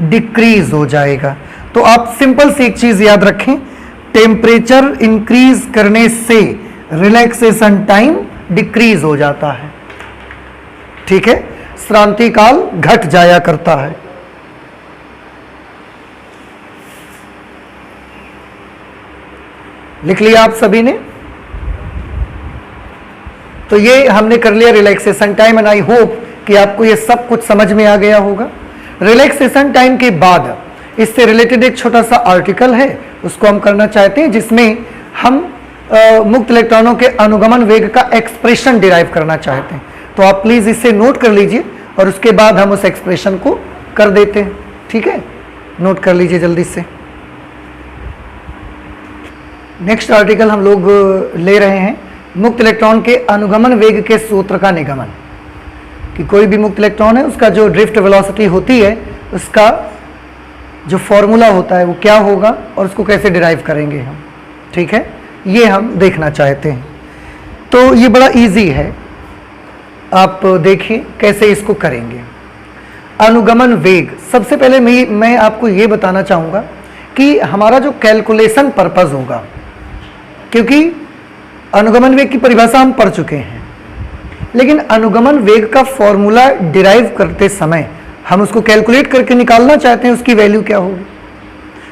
डिक्रीज हो जाएगा। तो आप सिंपल सी एक चीज याद रखें, टेम्परेचर इंक्रीज करने से रिलैक्सेशन टाइम डिक्रीज हो जाता है। ठीक है, श्रांति काल घट जाया करता है। लिख लिया आप सभी ने? तो ये हमने कर लिया relaxation time and I hope कि आपको ये सब कुछ समझ में आ गया होगा। रिलैक्सेशन टाइम के बाद इससे रिलेटेड एक छोटा सा आर्टिकल है, उसको हम करना चाहते हैं, जिसमें हम मुक्त इलेक्ट्रॉनों के अनुगमन वेग का एक्सप्रेशन डिराइव करना चाहते हैं। तो आप प्लीज इसे नोट कर लीजिए और उसके बाद हम उस एक्सप्रेशन को कर देते हैं। ठीक है, नोट कर लीजिए जल्दी से। नेक्स्ट आर्टिकल हम लोग ले रहे हैं मुक्त इलेक्ट्रॉन के अनुगमन वेग के सूत्र का निगमन। कि कोई भी मुक्त इलेक्ट्रॉन है उसका जो ड्रिफ्ट वेलोसिटी होती है उसका जो फॉर्मूला होता है वो क्या होगा और उसको कैसे डिराइव करेंगे हम। ठीक है, ये हम देखना चाहते हैं। तो ये बड़ा इजी है, आप देखिए कैसे इसको करेंगे। अनुगमन वेग, सबसे पहले मैं आपको ये बताना चाहूँगा कि हमारा जो कैलकुलेशन पर्पस होगा, क्योंकि अनुगमन वेग की परिभाषा हम पढ़ चुके हैं, लेकिन अनुगमन वेग का फॉर्मूला डिराइव करते समय हम उसको कैलकुलेट करके निकालना चाहते हैं, उसकी वैल्यू क्या होगी।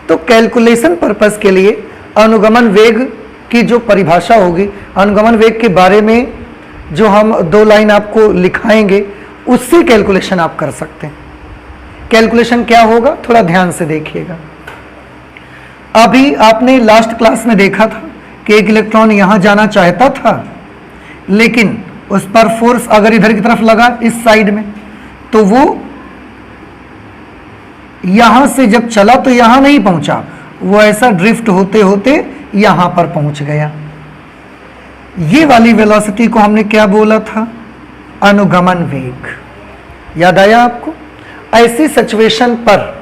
तो कैलकुलेशन पर्पस के लिए अनुगमन वेग की जो परिभाषा होगी, अनुगमन वेग के बारे में जो हम 2 लाइन आपको लिखाएंगे, उससे कैलकुलेशन आप कर सकते हैं। कैलकुलेशन क्या होगा, थोड़ा ध्यान से देखिएगा। अभी आपने लास्ट क्लास में देखा था कि एक इलेक्ट्रॉन यहां जाना चाहता था, लेकिन उस पर फोर्स अगर इधर की तरफ लगा इस साइड में, तो वो यहां से जब चला तो यहां नहीं पहुंचा, वो ऐसा ड्रिफ्ट होते होते यहां पर पहुंच गया। ये वाली वेलोसिटी को हमने क्या बोला था, अनुगमन वेग। याद आया आपको? ऐसी सिचुएशन पर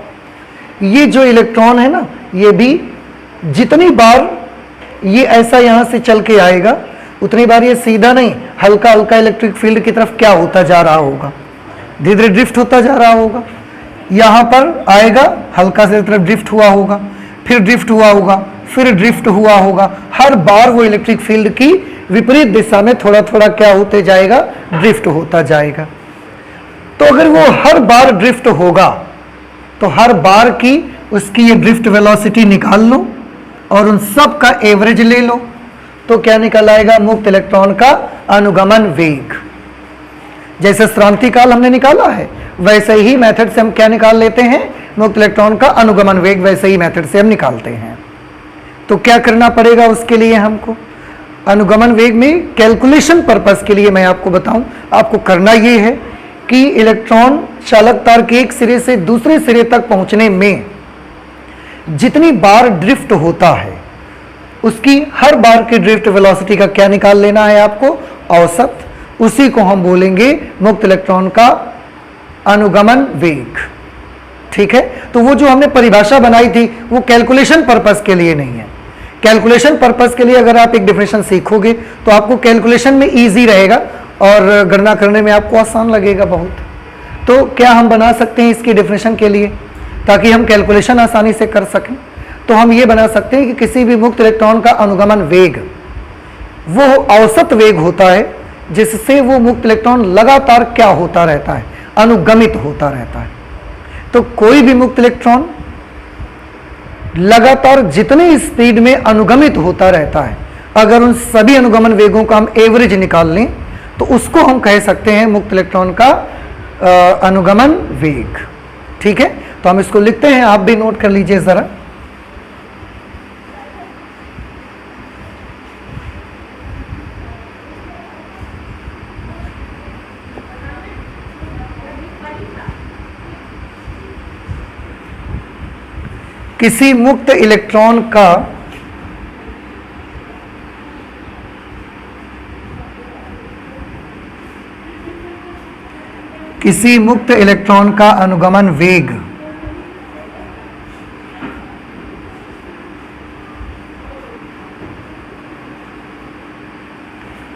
ये जो इलेक्ट्रॉन है ना, ये भी जितनी बार ये ऐसा यहां से चल के आएगा उतनी बार ये सीधा नहीं, हल्का हल्का इलेक्ट्रिक फील्ड की तरफ क्या होता जा रहा होगा, धीरे धीरे ड्रिफ्ट होता जा रहा होगा। यहां पर आएगा, हल्का से तरफ ड्रिफ्ट हुआ होगा, फिर ड्रिफ्ट हुआ होगा, फिर ड्रिफ्ट हुआ होगा। हर बार वो इलेक्ट्रिक फील्ड की विपरीत दिशा में थोड़ा थोड़ा क्या होते जाएगा, ड्रिफ्ट होता जाएगा। तो अगर वो हर बार ड्रिफ्ट होगा तो हर बार की उसकी ये ड्रिफ्ट वेलोसिटी निकाल लो और उन सब का एवरेज ले लो, तो क्या निकल आएगा, मुक्त इलेक्ट्रॉन का अनुगमन वेग। जैसे श्रांति काल हमने निकाला है वैसे ही मेथड से हम क्या निकाल लेते हैं, मुक्त इलेक्ट्रॉन का अनुगमन वेग, वैसे ही मेथड से हम निकालते हैं। तो क्या करना पड़ेगा उसके लिए हमको, अनुगमन वेग में कैलकुलेशन पर्पस के लिए मैं आपको बताऊं, आपको करना ये है कि इलेक्ट्रॉन चालक तार के एक सिरे से दूसरे सिरे तक पहुंचने में जितनी बार ड्रिफ्ट होता है उसकी हर बार की ड्रिफ्ट वेलोसिटी का क्या निकाल लेना है आपको, औसत। उसी को हम बोलेंगे मुक्त इलेक्ट्रॉन का अनुगमन वेग। ठीक है, तो वो जो हमने परिभाषा बनाई थी वो कैलकुलेशन पर्पस के लिए नहीं है। कैलकुलेशन पर्पस के लिए अगर आप एक डेफिनेशन सीखोगे तो आपको कैलकुलेशन में इजी रहेगा और गणना करने में आपको आसान लगेगा बहुत। तो क्या हम बना सकते हैं इसकी डेफिनेशन के लिए ताकि हम कैलकुलेशन आसानी से कर सकें, तो हम ये बना सकते हैं कि किसी भी मुक्त इलेक्ट्रॉन का अनुगमन वेग वो औसत वेग होता है जिससे वो मुक्त इलेक्ट्रॉन लगातार क्या होता रहता है, अनुगमित होता रहता है। तो कोई भी मुक्त इलेक्ट्रॉन लगातार जितनी स्पीड में अनुगमित होता रहता है, अगर उन सभी अनुगमन वेगों का हम एवरेज निकाल लें तो उसको हम कह सकते हैं मुक्त इलेक्ट्रॉन का अनुगमन वेग। ठीक है, तो हम इसको लिखते हैं, आप भी नोट कर लीजिए जरा। किसी मुक्त इलेक्ट्रॉन का अनुगमन वेग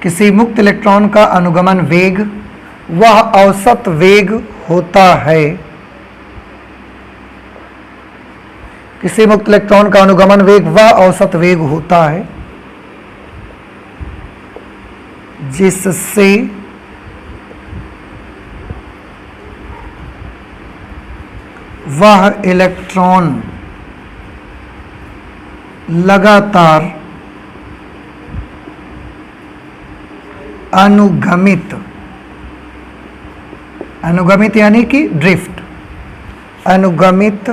किसी मुक्त इलेक्ट्रॉन का अनुगमन वेग वह औसत वेग होता है। किसी मुक्त इलेक्ट्रॉन का अनुगमन वेग वह औसत वेग होता है जिससे वह इलेक्ट्रॉन लगातार अनुगमित यानी कि ड्रिफ्ट, अनुगमित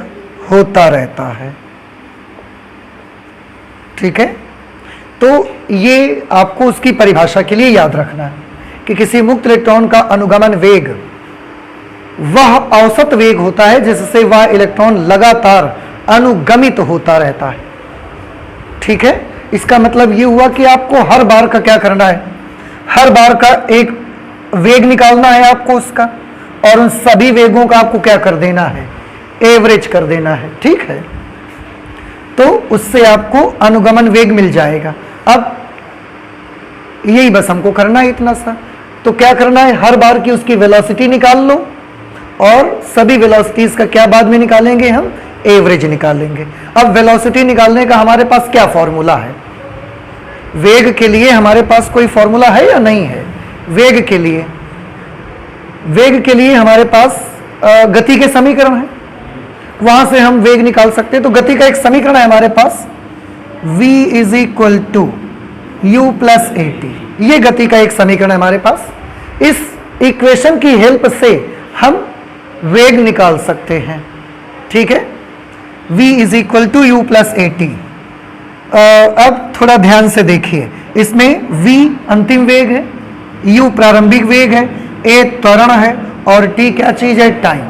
होता रहता है। ठीक है, तो ये आपको उसकी परिभाषा के लिए याद रखना है कि किसी मुक्त इलेक्ट्रॉन का अनुगमन वेग वह औसत वेग होता है जिससे वह इलेक्ट्रॉन लगातार अनुगमित होता रहता है। ठीक है, इसका मतलब ये हुआ कि आपको हर बार का क्या करना है, हर बार का एक वेग निकालना है आपको उसका, और उन सभी वेगों का आपको क्या कर देना है, एवरेज कर देना है। ठीक है, तो उससे आपको अनुगमन वेग मिल जाएगा। अब यही बस हमको करना है इतना सा। तो क्या करना है, हर बार की उसकी वेलोसिटी निकाल लो और सभी वेलोसिटीज का क्या बाद में निकालेंगे, हम एवरेज निकालेंगे। अब वेलोसिटी निकालने का हमारे पास क्या फॉर्मूला है, वेग के लिए हमारे पास कोई फॉर्मूला है या नहीं है। वेग के लिए हमारे पास गति के समीकरण है, वहां से हम वेग निकाल सकते हैं। तो गति का एक समीकरण है हमारे पास, v is equal to u plus a t. ये गति का एक समीकरण है हमारे पास। इस इक्वेशन की हेल्प से हम वेग निकाल सकते हैं। ठीक है, v is equal to u plus a t. अब थोड़ा ध्यान से देखिए, इसमें v अंतिम वेग है, u प्रारंभिक वेग है, a त्वरण है और t क्या चीज है, टाइम।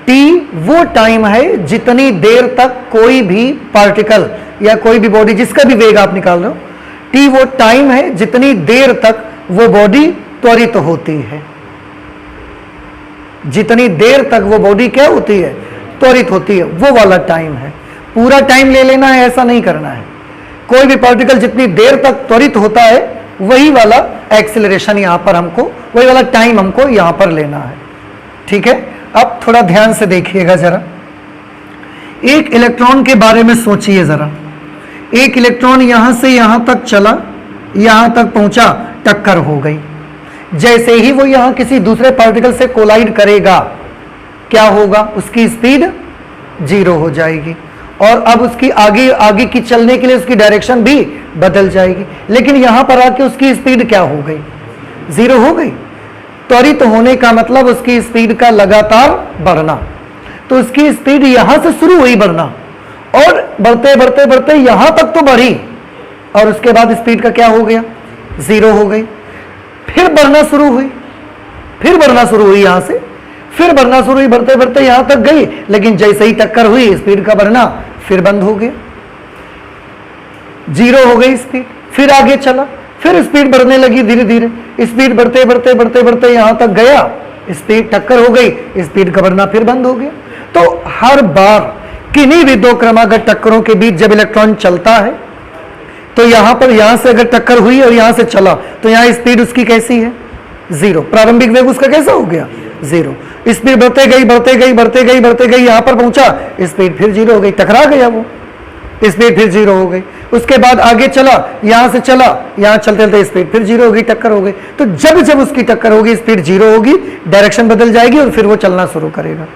t वो टाइम है जितनी देर तक कोई भी पार्टिकल या कोई भी बॉडी, जिसका भी वेग आप निकाल रहे हो, t वो टाइम है जितनी देर तक वो बॉडी त्वरित होती है। जितनी देर तक वो बॉडी क्या होती है, त्वरित होती है, वो वाला टाइम है। पूरा टाइम ले लेना है ऐसा नहीं करना है। कोई भी पार्टिकल जितनी देर तक त्वरित होता है वही वाला एक्सेलरेशन यहां पर हमको, वही वाला टाइम हमको यहां पर लेना है। ठीक है, अब थोड़ा ध्यान से देखिएगा जरा, एक इलेक्ट्रॉन के बारे में सोचिए जरा। एक इलेक्ट्रॉन यहां से यहां तक चला, यहां तक पहुंचा, टक्कर हो गई। जैसे ही वो यहां किसी दूसरे पार्टिकल से कोलाइड करेगा, क्या होगा? उसकी स्पीड 0 हो जाएगी और अब उसकी आगे आगे की चलने के लिए उसकी डायरेक्शन भी बदल जाएगी। लेकिन यहां पर आके उसकी स्पीड क्या हो गई? 0 हो गई। त्वरित होने का मतलब उसकी स्पीड का लगातार बढ़ना। तो उसकी स्पीड यहां से शुरू हुई बढ़ना और बढ़ते बढ़ते बढ़ते यहां तक तो बढ़ी और उसके बाद स्पीड का क्या हो गया? 0 हो गई। फिर बढ़ना शुरू हुई, फिर बढ़ना शुरू हुई, यहां से फिर बढ़ना शुरू हुई, बढ़ते बढ़ते यहां तक गई, लेकिन जैसे ही टक्कर हुई स्पीड का बढ़ना फिर बंद हो गया, 0 हो गई स्पीड। फिर आगे चला, फिर स्पीड बढ़ने लगी धीरे धीरे, स्पीड बढ़ते बढ़ते बढ़ते बढ़ते यहां तक गया, स्पीड टक्कर हो गई, स्पीड का बढ़ना फिर बंद हो गया। तो हर बार किन्हीं भी दो क्रमागत टक्करों के बीच जब इलेक्ट्रॉन चलता है तो यहां पर यहां से अगर टक्कर हुई और यहां से चला तो यहां स्पीड उसकी कैसी है? 0। प्रारंभिक वेग उसका कैसा हो गया? 0। स्पीड बढ़ते गई बढ़ते गई बढ़ते गई बढ़ते गई, यहां पर पहुंचा, स्पीड फिर 0 हो गई, टकरा गया वो, स्पीड फिर 0 हो गई। उसके बाद आगे चला, यहां से चला, यहां चलते चलते स्पीड फिर 0 हो गई, टक्कर हो गई। तो जब जब उसकी टक्कर होगी स्पीड 0 होगी, डायरेक्शन बदल जाएगी और फिर वो चलना शुरू करेगा।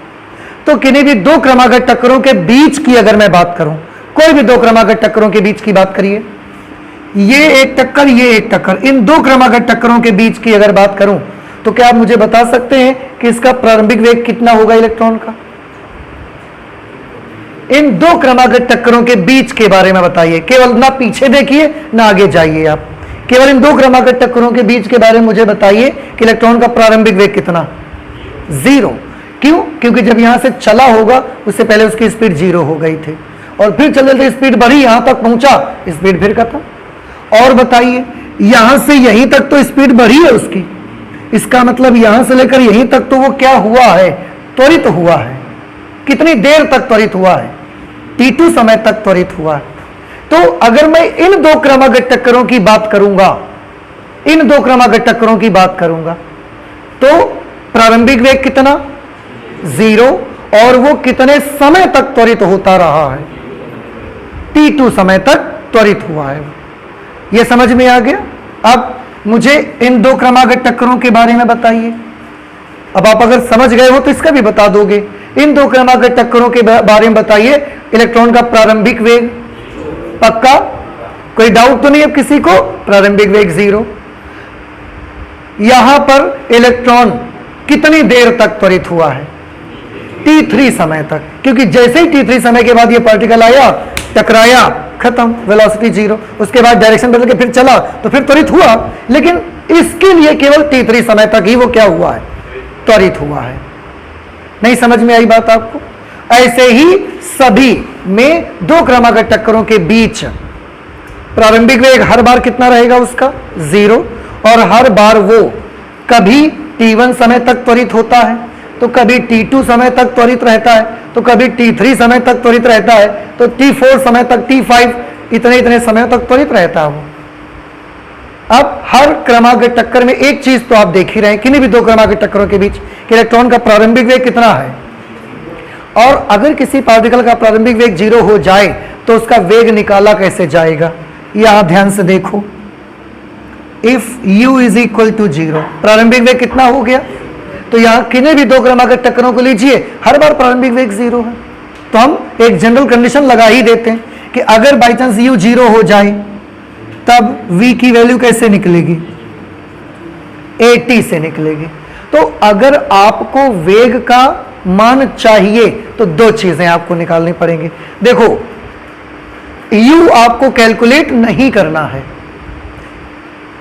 तो किन्हीं भी दो क्रमागत टक्करों के बीच की अगर मैं बात करूं, कोई भी दो क्रमागत टक्करों के बीच की बात करिए, ये एक टक्कर, ये एक टक्कर, इन दो क्रमागत टक्करों के बीच की अगर बात करूं तो क्या आप मुझे बता सकते हैं कि इसका प्रारंभिक वेग कितना होगा इलेक्ट्रॉन का? इन दो क्रमागत टक्करों के बीच के बारे में बताइए, केवल ना पीछे देखिए ना आगे जाइए, आप केवल इन दो क्रमागत टक्करों के बीच के बारे में मुझे बताइए कि इलेक्ट्रॉन का प्रारंभिक वेग कितना? 0। क्यों? क्योंकि जब यहां से चला होगा उससे पहले उसकी स्पीड 0 हो गई थी और फिर चलते स्पीड बढ़ी, यहां तक पहुंचा, स्पीड फिर खत्म। और बताइए, यहां से यहीं तक तो स्पीड बढ़ी है उसकी, इसका मतलब यहां से लेकर यहीं तक तो वो क्या हुआ है? त्वरित हुआ है। कितनी देर तक त्वरित हुआ है? t2 समय तक त्वरित हुआ है। तो अगर मैं इन दो क्रमागत टक्करों की बात करूंगा, इन दो क्रमागत टक्करों की बात करूंगा तो प्रारंभिक वेग कितना? 0। और वो कितने समय तक त्वरित होता रहा है? t2 समय तक त्वरित हुआ है। यह समझ में आ गया? अब मुझे इन दो क्रमागत टक्करों के बारे में बताइए। अब आप अगर समझ गए हो तो इसका भी बता दोगे। इन दो क्रमागत टक्करों के बारे में बताइए। इलेक्ट्रॉन का प्रारंभिक वेग पक्का? कोई डाउट तो नहीं अब किसी को? प्रारंभिक वेग 0। यहां पर इलेक्ट्रॉन कितनी देर तक त्वरित हुआ है? t3 समय तक, क्योंकि जैसे ही t3 समय के बाद ये पार्टिकल आया, टकराया, खत्म, वेलोसिटी 0। उसके बाद डायरेक्शन बदल के फिर चला तो फिर त्वरित हुआ, लेकिन इसके लिए केवल t3 समय तक ही वो क्या हुआ है? त्वरित हुआ है। नहीं समझ में आई बात आपको? ऐसे ही सभी में दो क्रमागत टक्करों के बीच प्रारंभिक वेग हर बार कितना रहेगा उसका? 0। और हर बार वो कभी t1 समय तक त्वरित होता है, तो कभी t2 समय तक त्वरित रहता है, तो कभी t3 समय तक त्वरित रहता है, तो t4 समय तक, t5 इतने समय तक त्वरित रहता है वो। अब हर क्रमागत टक्कर में एक चीज तो आप देख ही रहे हैं, किन्हीं भी दो क्रमागत टक्करों के बीच कि इलेक्ट्रॉन का प्रारंभिक वेग कितना है। और अगर किसी पार्टिकल का प्रारंभिक वेग 0 हो जाए तो उसका वेग निकाला कैसे जाएगा? यहां ध्यान से देखो, if u is equal to 0, प्रारंभिक वेग कितना हो गया? तो यहां किन्हीं भी दो क्रमागत टक्करों को लीजिए, हर बार प्रारंभिक वेग 0 है। तो हम एक जनरल कंडीशन लगा ही देते हैं कि अगर बाई चांस u 0 हो जाए तब v की वैल्यू कैसे निकलेगी? 80 से निकलेगी। तो अगर आपको वेग का मान चाहिए तो दो चीजें आपको निकालनी पड़ेंगी। देखो, u आपको कैलकुलेट नहीं करना है,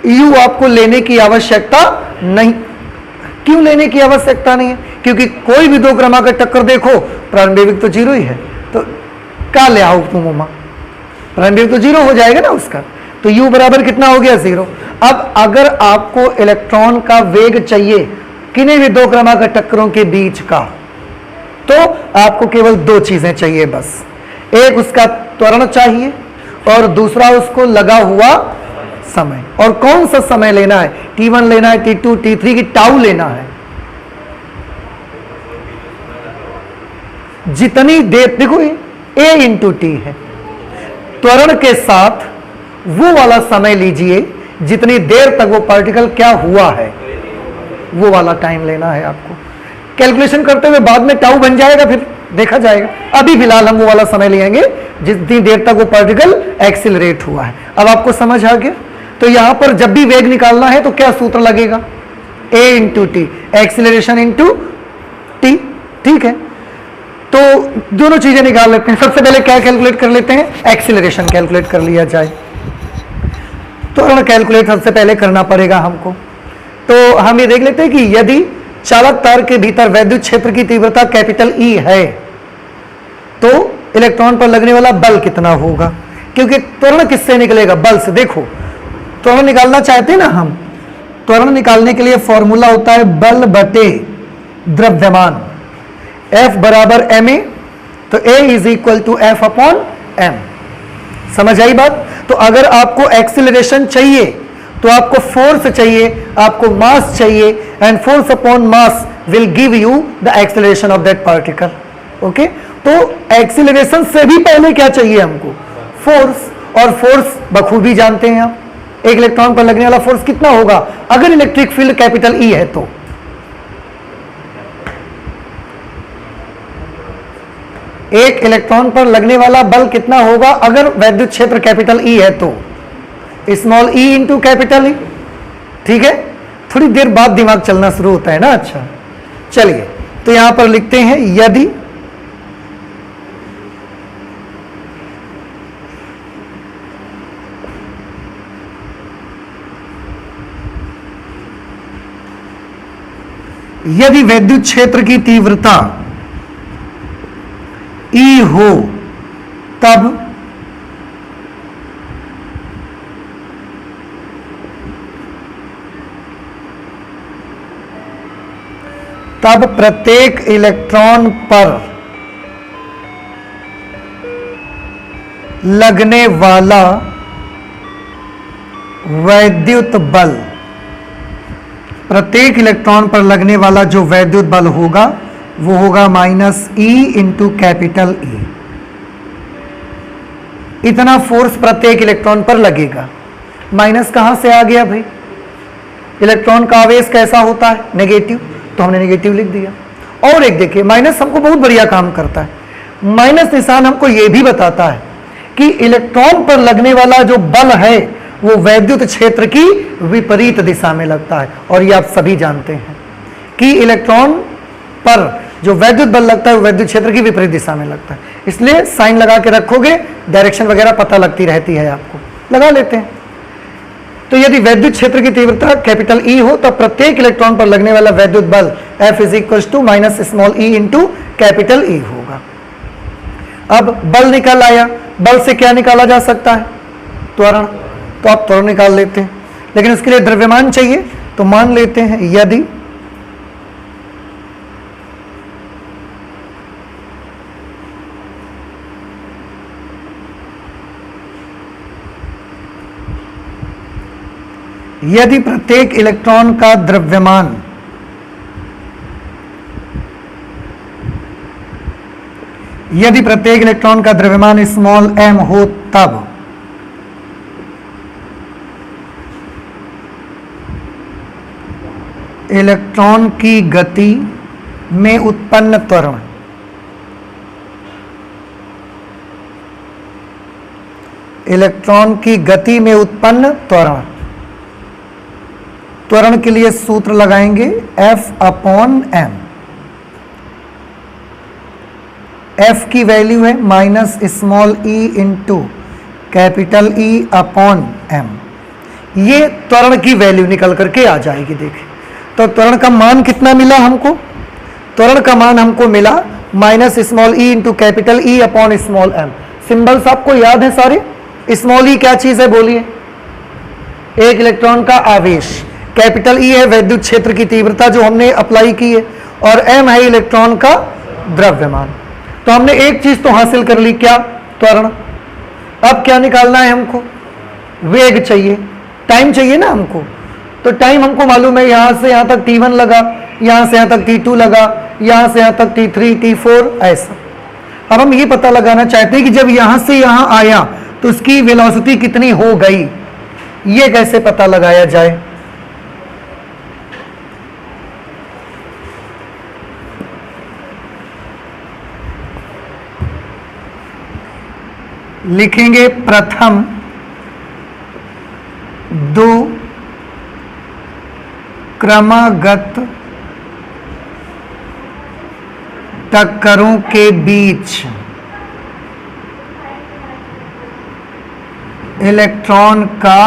u आपको लेने की आवश्यकता नहीं। क्यों लेने की आवश्यकता नहीं है? क्योंकि कोई भी दो क्रमागत टक्कर देखो, प्रारंभिक वेग तो 0 ही है, तो क्या ले आओ तुम उमा, प्रारंभिक तो 0 हो जाएगा ना उसका। तो u बराबर कितना हो गया? 0। अब अगर आपको इलेक्ट्रॉन का वेग चाहिए किन्हीं भी दो क्रमागत टक्करों के बीच का, तो आपको केवल दो चीजें चाहिए बस। एक उसका त्वरण चाहिए और दूसरा उसको लगा हुआ समय। और कौन सा समय लेना है? t1 लेना है, t2, t3 की टाउ लेना है। जितनी देर, देखो ए इंटू टी है, त्वरण के साथ वो वाला समय लीजिए जितनी देर तक वो पार्टिकल क्या हुआ है, वो वाला टाइम लेना है आपको। कैलकुलेशन करते हुए बाद में टाउ बन जाएगा, फिर देखा जाएगा। अभी फिलहाल हम वो वाला समय लेंगे जितनी देर तक वो पार्टिकल एक्सिलरेट हुआ है। अब आपको समझ आ गया? तो यहां पर जब भी वेग निकालना है तो क्या सूत्र लगेगा? a into T, acceleration into T. ठीक है, तो दोनों चीजें निकाल लेते हैं। सबसे पहले क्या कैलकुलेट कर लेते हैं? एक्सिलरेशन कैलकुलेट कर लिया जाए। त्वरण कैलकुलेट सबसे पहले करना पड़ेगा हमको। तो हम ये देख लेते हैं कि यदि चालक तार के भीतर वैद्युत क्षेत्र की तीव्रता कैपिटल ई है तो इलेक्ट्रॉन पर लगने वाला बल कितना होगा, क्योंकि त्वरण किससे निकलेगा? बल से। देखो, त्वरण निकालना चाहते हैं ना हम, त्वरण निकालने के लिए फॉर्मूला होता है बल बटे द्रव्यमान, F बराबर ma, तो A is equal to F upon m। समझ आई बात? तो अगर आपको एक्सिलरेशन चाहिए तो आपको फोर्स चाहिए, आपको मास चाहिए, and force upon mass will give you the acceleration of that particle. Okay, तो एक्सिलरेशन से भी पहले क्या चाहिए हमको? फोर्स। और फोर्स बखूबी जानते हैं आप, एक इलेक्ट्रॉन पर लगने वाला फोर्स कितना होगा अगर इलेक्ट्रिक फील्ड कैपिटल ई है तो? एक इलेक्ट्रॉन पर लगने वाला बल कितना होगा अगर वैद्युत क्षेत्र कैपिटल ई है तो? स्मॉल ई इंटू कैपिटल ई। ठीक है, थोड़ी देर बाद दिमाग चलना शुरू होता है ना। अच्छा, चलिए, तो यहां पर लिखते हैं यदि वैद्युत क्षेत्र की तीव्रता ई हो तब प्रत्येक इलेक्ट्रॉन पर लगने वाला वैद्युत बल, प्रत्येक इलेक्ट्रॉन पर लगने वाला जो वैद्युत बल होगा वो होगा माइनस ई इंटू कैपिटल ई। इतना फोर्स प्रत्येक इलेक्ट्रॉन पर लगेगा। माइनस कहां से आ गया भाई? इलेक्ट्रॉन का आवेश कैसा होता है? नेगेटिव, तो हमने नेगेटिव लिख दिया। और एक देखिए, माइनस हमको बहुत बढ़िया काम करता है। माइनस निशान हमको यह भी बताता है कि इलेक्ट्रॉन पर लगने वाला जो बल है वो वैद्युत क्षेत्र की विपरीत दिशा में लगता है। और ये आप सभी जानते हैं कि इलेक्ट्रॉन पर जो वैद्युत बल लगता है वो वैद्युत क्षेत्र की विपरीत दिशा में लगता है। इसलिए साइन लगा के रखोगे, डायरेक्शन वगैरह पता लगती रहती है आपको। लगा लेते हैं। तो यदि वैद्युत क्षेत्र की तीव्रता कैपिटल ई हो तो प्रत्येक इलेक्ट्रॉन पर लगने वाला वैद्युत बल F is equal to minus small e into capital E होगा। अब बल निकल आया, बल से क्या निकाला जा सकता है? त्वरण। तो आप त्वरण निकाल लेते हैं, लेकिन उसके लिए द्रव्यमान चाहिए। तो मान लेते हैं यदि प्रत्येक इलेक्ट्रॉन का द्रव्यमान स्मॉल m हो तब इलेक्ट्रॉन की गति में उत्पन्न त्वरण त्वरण के लिए सूत्र लगाएंगे F अपॉन m। F की वैल्यू है minus small e into capital E upon m। ये त्वरण की वैल्यू निकल करके आ जाएगी। देखिए, तो त्वरण का मान कितना मिला हमको? त्वरण का मान हमको मिला minus small e into capital E upon small m। Symbols आपको याद है सारे? स्मॉल ई क्या चीज है बोलिए? एक इलेक्ट्रॉन का आवेश, कैपिटल ई है वैद्युत क्षेत्र की तीव्रता जो हमने अप्लाई की है, और m है इलेक्ट्रॉन का द्रव्यमान। तो हमने एक चीज तो हासिल कर ली, क्या? त्वरण। अब क्या निकालना है हमको? वेग चाहिए, टाइम चाहिए ना हमको। तो टाइम हमको मालूम है, यहां से यहां तक t1 लगा, यहां से यहां तक t2 लगा, यहां से यहां तक t3 t4 ऐसा। अब हम ये पता लगाना चाहते हैं कि जब यहां से यहां आया तो उसकी वेलोसिटी कितनी हो गई, ये कैसे पता लगाया जाए। लिखेंगे प्रथम दो क्रमागत टक्करों के बीच इलेक्ट्रॉन का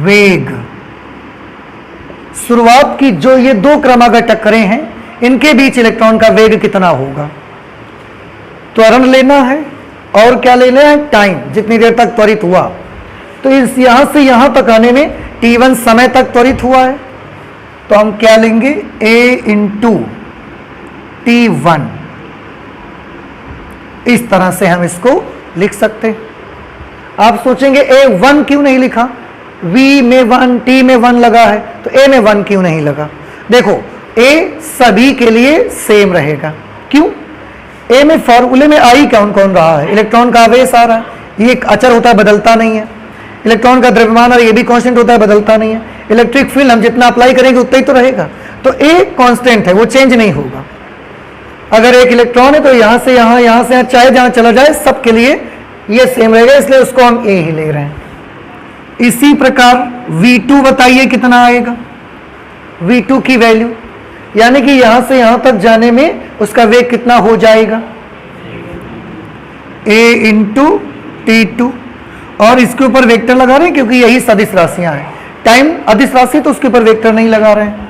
वेग, शुरुआत की जो ये दो क्रमागत टक्करें हैं इनके बीच इलेक्ट्रॉन का वेग कितना होगा। त्वरण लेना है और क्या लेना है, टाइम, जितनी देर तक त्वरित हुआ। तो इस यहां से यहां तक आने में t1 समय तक त्वरित हुआ है, तो हम क्या लेंगे a इंटू t1। इस तरह से हम इसको लिख सकते हैं। आप सोचेंगे a1 क्यों नहीं लिखा, v में 1 t में 1 लगा है तो a में 1 क्यों नहीं लगा। देखो a सभी के लिए सेम रहेगा, क्यों, a में फॉर्मूले में आई कौन कौन रहा है, इलेक्ट्रॉन का आवेश आ रहा है, ये एक अचर होता है बदलता नहीं है। इलेक्ट्रॉन का द्रव्यमान और ये भी कांस्टेंट होता है बदलता नहीं है। इलेक्ट्रिक फील्ड हम जितना अप्लाई करेंगे उतना ही तो रहेगा, तो a कांस्टेंट है, वो चेंज नहीं होगा। अगर एक इलेक्ट्रॉन है तो यहां से यहां, यहां से यहां, चाहे जहां चला जाए सबके लिए ये सेम रहेगा, इसलिए उसको हम a ही ले रहे हैं। इसी प्रकार v2 बताइए कितना आएगा, v2 की वैल्यू, यानी कि यहां से यहां तक जाने में उसका वेग कितना हो जाएगा, a इंटू t2, और इसके ऊपर वेक्टर लगा रहे हैं क्योंकि यही सदिश राशियां हैं। टाइम अदिश राशि तो उसके ऊपर वेक्टर नहीं लगा रहे हैं।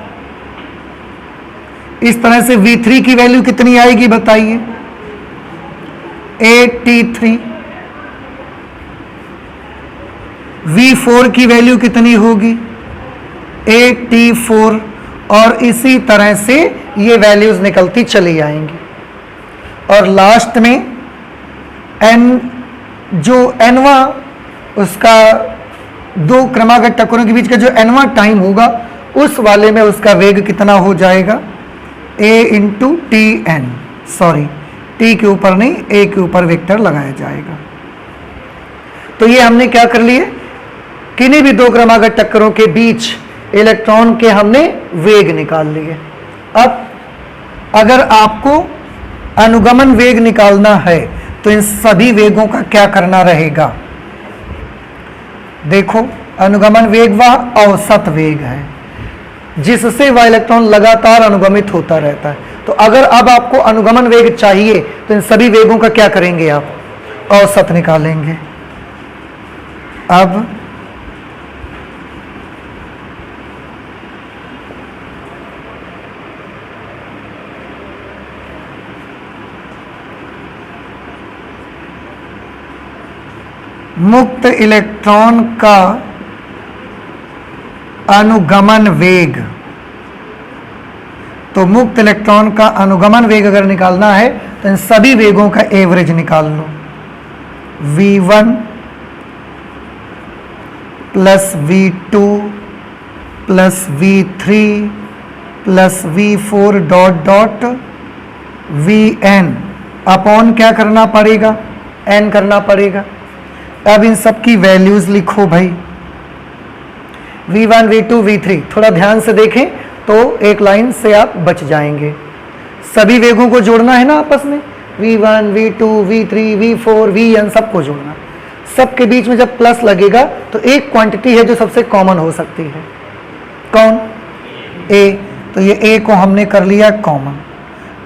इस तरह से v3 की वैल्यू कितनी आएगी बताइए, a(t3), v4 की वैल्यू कितनी होगी, a(t4), और इसी तरह से ये वैल्यूज निकलती चली आएंगी। और लास्ट में n, जो nवा उसका दो क्रमागत टक्करों के बीच का जो nवा टाइम होगा उस वाले में उसका वेग कितना हो जाएगा, a into t n, sorry t के ऊपर नहीं a के ऊपर वेक्टर लगाया जाएगा। तो ये हमने क्या कर लिए, किन्हीं भी दो क्रमागत टक्करों के बीच इलेक्ट्रॉन के हमने वेग निकाल लिए। अब अगर आपको अनुगमन वेग निकालना है तो इन सभी वेगों का क्या करना रहेगा। देखो अनुगमन वेग वह औसत वेग है जिससे वह इलेक्ट्रॉन लगातार अनुगमित होता रहता है। तो अगर अब आपको अनुगमन वेग चाहिए तो इन सभी वेगों का क्या करेंगे, आप औसत निकालेंगे। अब मुक्त इलेक्ट्रॉन का अनुगमन वेग, तो मुक्त इलेक्ट्रॉन का अनुगमन वेग अगर निकालना है तो इन सभी वेगों का एवरेज निकाल लो, v1 plus v2 plus v3 plus v4 dot dot vn upon क्या करना पड़ेगा, n करना पड़ेगा। अब इन सब की वैल्यूज लिखो भाई, v1 v2 v3, थोड़ा ध्यान से देखें तो एक लाइन से आप बच जाएंगे। सभी वेगों को जोड़ना है ना आपस में, v1 v2 v3 v4 vn सबको जोड़ना। सबके बीच में जब प्लस लगेगा तो एक क्वांटिटी है जो सबसे कॉमन हो सकती है, कौन, a, तो ये a को हमने कर लिया कॉमन।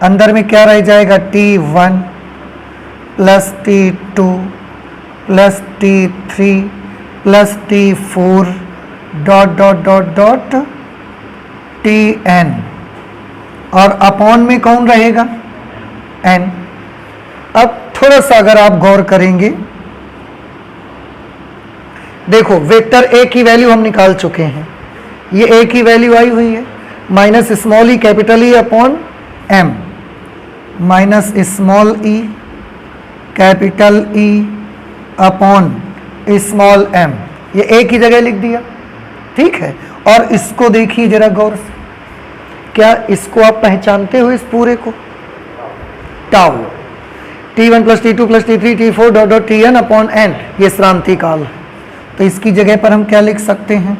अंदर में क्या रह जाएगा, t1 plus t2 plus t3 plus t4 dot dot dot dot tn, और अपॉन में कौन रहेगा, n। अब थोड़ा सा अगर आप गौर करेंगे, देखो वेक्टर a की वैल्यू हम निकाल चुके हैं, ये a की वैल्यू आई हुई है, minus small E capital E upon m, minus small E capital E upon small m, ये a की जगह लिख दिया, ठीक है। और इसको देखिए जरा गौर से, क्या इसको आप पहचानते हो, इस पूरे को, tau. T1 plus T2 plus T3 T4 dot dot Tn upon n, ये श्रांति काल है। तो इसकी जगह पर हम क्या लिख सकते हैं?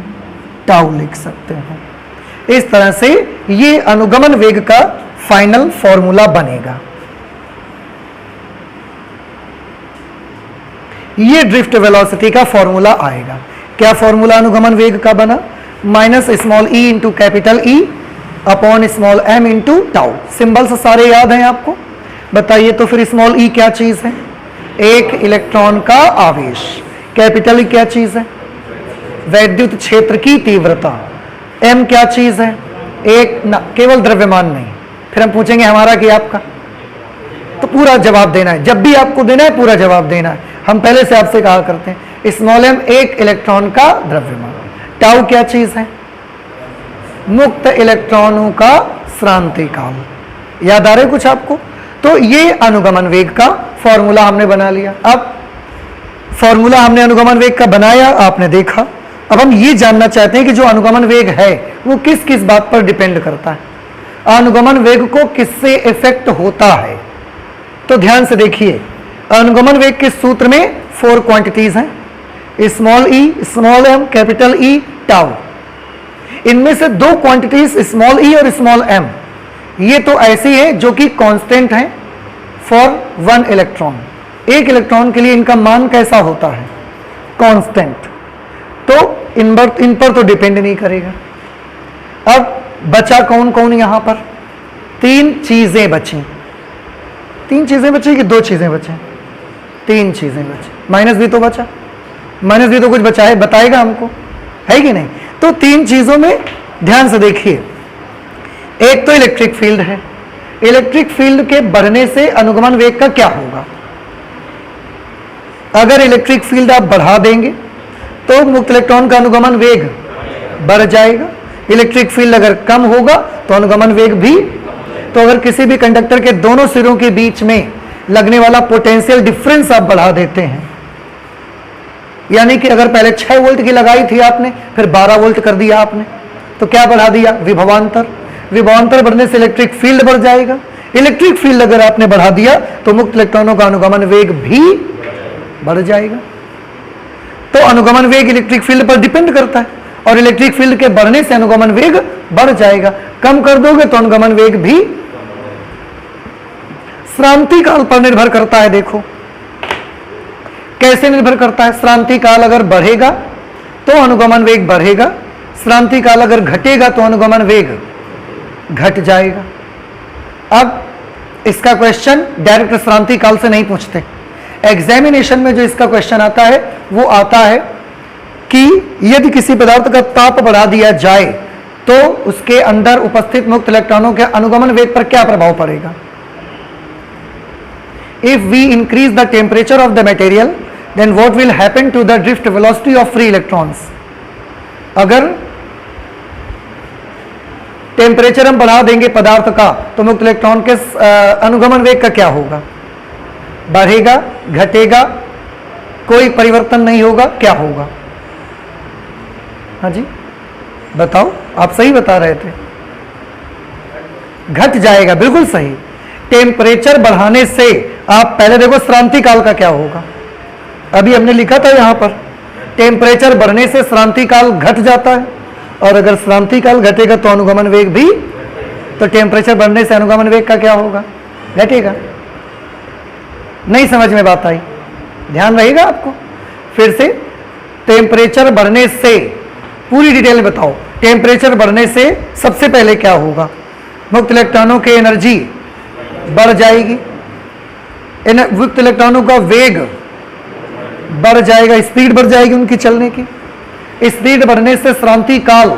टाउ लिख सकते हैं। इस तरह से ये अनुगमन वेग का फाइनल फॉर्मूला बनेगा। ये ड्रिफ्ट वेलोसिटी का फॉर्मूला आएगा। क्या फॉर्मूला अनुगमन वेग का बना? Minus small e into capital E upon small m into tau. Symbols सारे याद हैं आपको? बताइए तो फिर स्मॉल ई क्या चीज है? एक इलेक्ट्रॉन का आवेश। कैपिटल ई क्या चीज है? वैद्युत क्षेत्र की तीव्रता। एम क्या चीज है? एक ना, केवल द्रव्यमान नहीं। फिर हम पूछेंगे हमारा कि आपका, तो पूरा जवाब देना है। जब भी आपको देना है पूरा जवाब देना है। हम पहले से आपसे कहा करते हैं स्मॉल एम एक इलेक्ट्रॉन का द्रव्यमान। टाउ क्या चीज है? मुक्त इलेक्ट्रॉनों का श्रांति काल। याद आ रहे कुछ आपको? तो ये अनुगमन वेग का फॉर्मूला हमने बना लिया। अब फॉर्मूला हमने अनुगमन वेग का बनाया, आपने देखा। अब हम ये जानना चाहते हैं कि जो अनुगमन वेग है वो किस किस बात पर डिपेंड करता है। अनुगमन वेग को किससे इफेक्ट होता है? तो ध्यान से देखिए, अनुगमन वेग के सूत्र में 4 क्वांटिटीज हैं, small E, small M, capital E, tau. इनमें से 2 क्वांटिटीज स्मॉल ई और स्मॉल एम, ये तो ऐसी है जो कि कांस्टेंट है फॉर 1 इलेक्ट्रॉन। एक इलेक्ट्रॉन के लिए इनका मान कैसा होता है? कांस्टेंट। तो इन पर तो डिपेंड नहीं करेगा। अब बचा कौन कौन यहां पर? 3 चीजें बची। 3 चीजें बची कि 2 चीजें बची? 3 चीजें बची। माइनस भी तो बचा, माइनस भी तो कुछ बचा है, बताएगा हमको, है कि नहीं? तो 3 चीजों में ध्यान से देखिए। एक तो इलेक्ट्रिक फील्ड है। इलेक्ट्रिक फील्ड के बढ़ने से अनुगमन वेग का क्या होगा? अगर इलेक्ट्रिक फील्ड आप बढ़ा देंगे तो मुक्त इलेक्ट्रॉन का अनुगमन वेग बढ़ जाएगा। इलेक्ट्रिक फील्ड अगर कम होगा तो अनुगमन वेग भी। तो अगर किसी भी कंडक्टर के दोनों सिरों के बीच में लगने वाला पोटेंशियल डिफरेंस आप बढ़ा देते हैं, यानी कि अगर पहले 6 वोल्ट की लगाई थी आपने, फिर 12 वोल्ट कर दिया आपने, तो क्या बढ़ा दिया? विभवांतर। विभवांतर बढ़ने से इलेक्ट्रिक फील्ड बढ़ जाएगा। इलेक्ट्रिक फील्ड अगर आपने बढ़ा दिया तो मुक्त इलेक्ट्रॉनों का अनुगमन वेग भी बढ़ जाएगा। तो अनुगमन वेग इलेक्ट्रिक फील्ड पर डिपेंड करता है, और इलेक्ट्रिक फील्ड के बढ़ने से अनुगमन वेग बढ़ जाएगा। कम कर दोगे तो अनुगमन वेग भी। श्रांति काल पर निर्भर करता है। देखो कैसे निर्भर करता है। श्रांति काल अगर बढ़ेगा तो अनुगमन वेग बढ़ेगा, श्रांति काल अगर घटेगा तो अनुगमन वेग घट जाएगा। अब इसका क्वेश्चन डायरेक्ट श्रांति काल से नहीं पूछते। एग्जामिनेशन में जो इसका क्वेश्चन आता है वो आता है कि यदि किसी पदार्थ का ताप बढ़ा दिया जाए तो उसके अंदर उपस्थित मुक्त इलेक्ट्रॉनों के अनुगमन वेग पर क्या प्रभाव पड़ेगा? If we increase the temperature of the material, then what will happen to the drift velocity of free electrons? अगर टेम्परेचर हम बढ़ा देंगे पदार्थ का तो मुक्त इलेक्ट्रॉन के अनुगमन वेग का क्या होगा? बढ़ेगा, घटेगा, कोई परिवर्तन नहीं होगा, क्या होगा? हाँ जी बताओ, आप सही बता रहे थे। घट जाएगा, बिल्कुल सही। टेम्परेचर बढ़ाने से आप पहले देखो श्रांति काल का क्या होगा। अभी हमने लिखा था यहां पर, टेम्परेचर बढ़ने से श्रांति काल घट जाता है, और अगर श्रांति काल घटेगा तो अनुगमन वेग भी। तो टेम्परेचर बढ़ने से अनुगमन वेग का क्या होगा? घटेगा। नहीं समझ में बात आई? ध्यान रहेगा आपको। फिर से, टेम्परेचर बढ़ने से पूरी डिटेल बताओ। टेम्परेचर बढ़ने से सबसे पहले क्या होगा? मुक्त इलेक्ट्रॉनों की एनर्जी बढ़ जाएगी, मुक्त इलेक्ट्रॉनों का वेग बढ़ जाएगा, स्पीड बढ़ जाएगी उनकी चलने की। स्पीड बढ़ने से श्रांति काल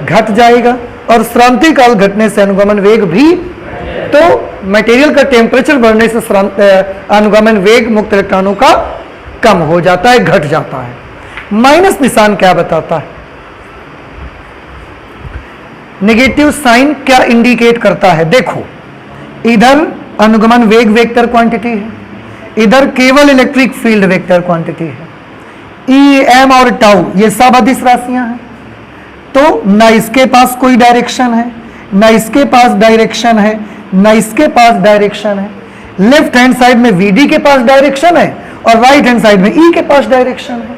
घट जाएगा, और श्रांति काल घटने से अनुगमन वेग भी। तो मटेरियल का टेम्परेचर बढ़ने से अनुगमन वेग मुक्त इलेक्ट्रॉनों का कम हो जाता है, घट जाता है। माइनस निशान क्या बताता है? नेगेटिव साइन क्या इंडिकेट करता है? देखो, इधर अनुगमन वेग वेक्टर क्वांटिटी है, इधर केवल इलेक्ट्रिक फील्ड वेक्टर क्वांटिटी है। ई, एम और टाउ ये सब अदिश राशियां हैं। तो ना इसके पास कोई डायरेक्शन है, ना इसके पास डायरेक्शन है, ना इसके पास डायरेक्शन है। लेफ्ट हैंड साइड में Vd के पास डायरेक्शन है और राइट हैंड साइड में E के पास डायरेक्शन है,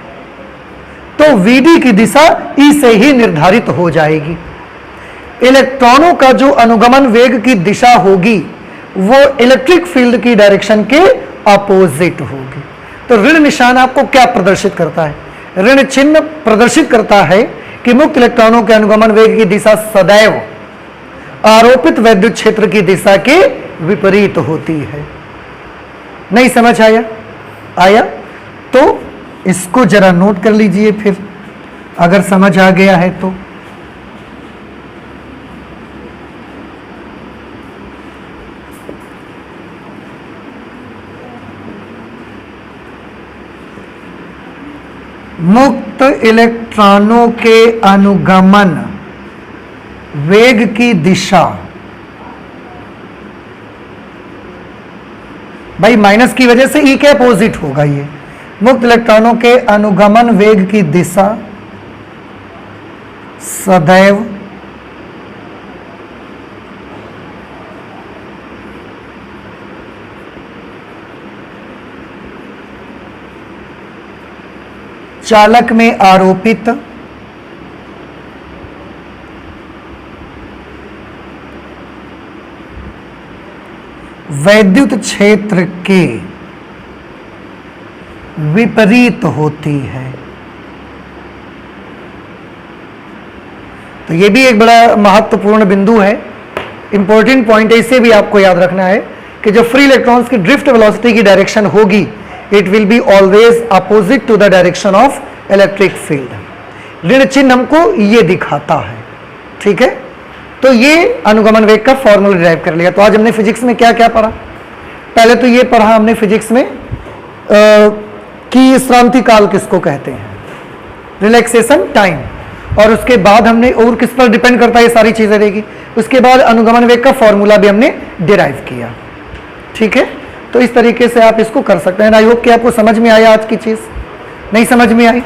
तो Vd की दिशा E से ही निर्धारित हो जाएगी। इलेक्ट्रॉनों का जो अनुगमन वेग की दिशा होगी वो इलेक्ट्रिक फील्ड की डायरेक्शन के अपोजिट होगी। तो ऋण निशान आपको क्या प्रदर्शित करता है? ऋण चिन्ह प्रदर्शित करता है कि मुक्त इलेक्ट्रॉनों के अनुगमन वेग की दिशा सदैव आरोपित वैद्युत क्षेत्र की दिशा के विपरीत होती है। नहीं समझ आया? आया तो इसको जरा नोट कर लीजिए, फिर अगर समझ आ गया है तो। मुक्त इलेक्ट्रॉनों के अनुगमन वेग की दिशा, भाई माइनस की वजह से E के अपोजिट होगा। ये मुक्त इलेक्ट्रॉनों के अनुगमन वेग की दिशा सदैव चालक में आरोपित वैद्युत क्षेत्र के विपरीत होती है। तो यह भी एक बड़ा महत्वपूर्ण बिंदु है, इंपॉर्टेंट पॉइंट है। इसे भी आपको याद रखना है कि जो फ्री इलेक्ट्रॉन्स की ड्रिफ्ट वेलोसिटी की डायरेक्शन होगी, it will be always opposite to the direction of electric field. ऋण चिन्ह हमको ये दिखाता है, ठीक है। तो ये अनुगमन वेग का फॉर्मूला डिराइव कर लिया। तो आज हमने फिजिक्स में क्या क्या पढ़ा? पहले तो ये पढ़ा हमने फिजिक्स में कि श्रांति काल किसको कहते हैं, रिलैक्सेशन टाइम, और उसके बाद हमने और किस पर डिपेंड करता है ये सारी चीजें रहेगी। उसके बाद अनुगमन वेग का फॉर्मूला भी हमने डिराइव किया, ठीक है। तो इस तरीके से आप इसको कर सकते हैं। आई होप कि आपको समझ में आया आज की चीज। नहीं समझ में आई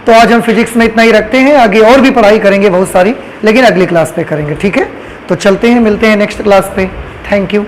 तो आज हम फिजिक्स में इतना ही रखते हैं, आगे और भी पढ़ाई करेंगे बहुत सारी, लेकिन अगली क्लास पे करेंगे, ठीक है। तो चलते हैं, मिलते हैं नेक्स्ट क्लास पे। Thank you.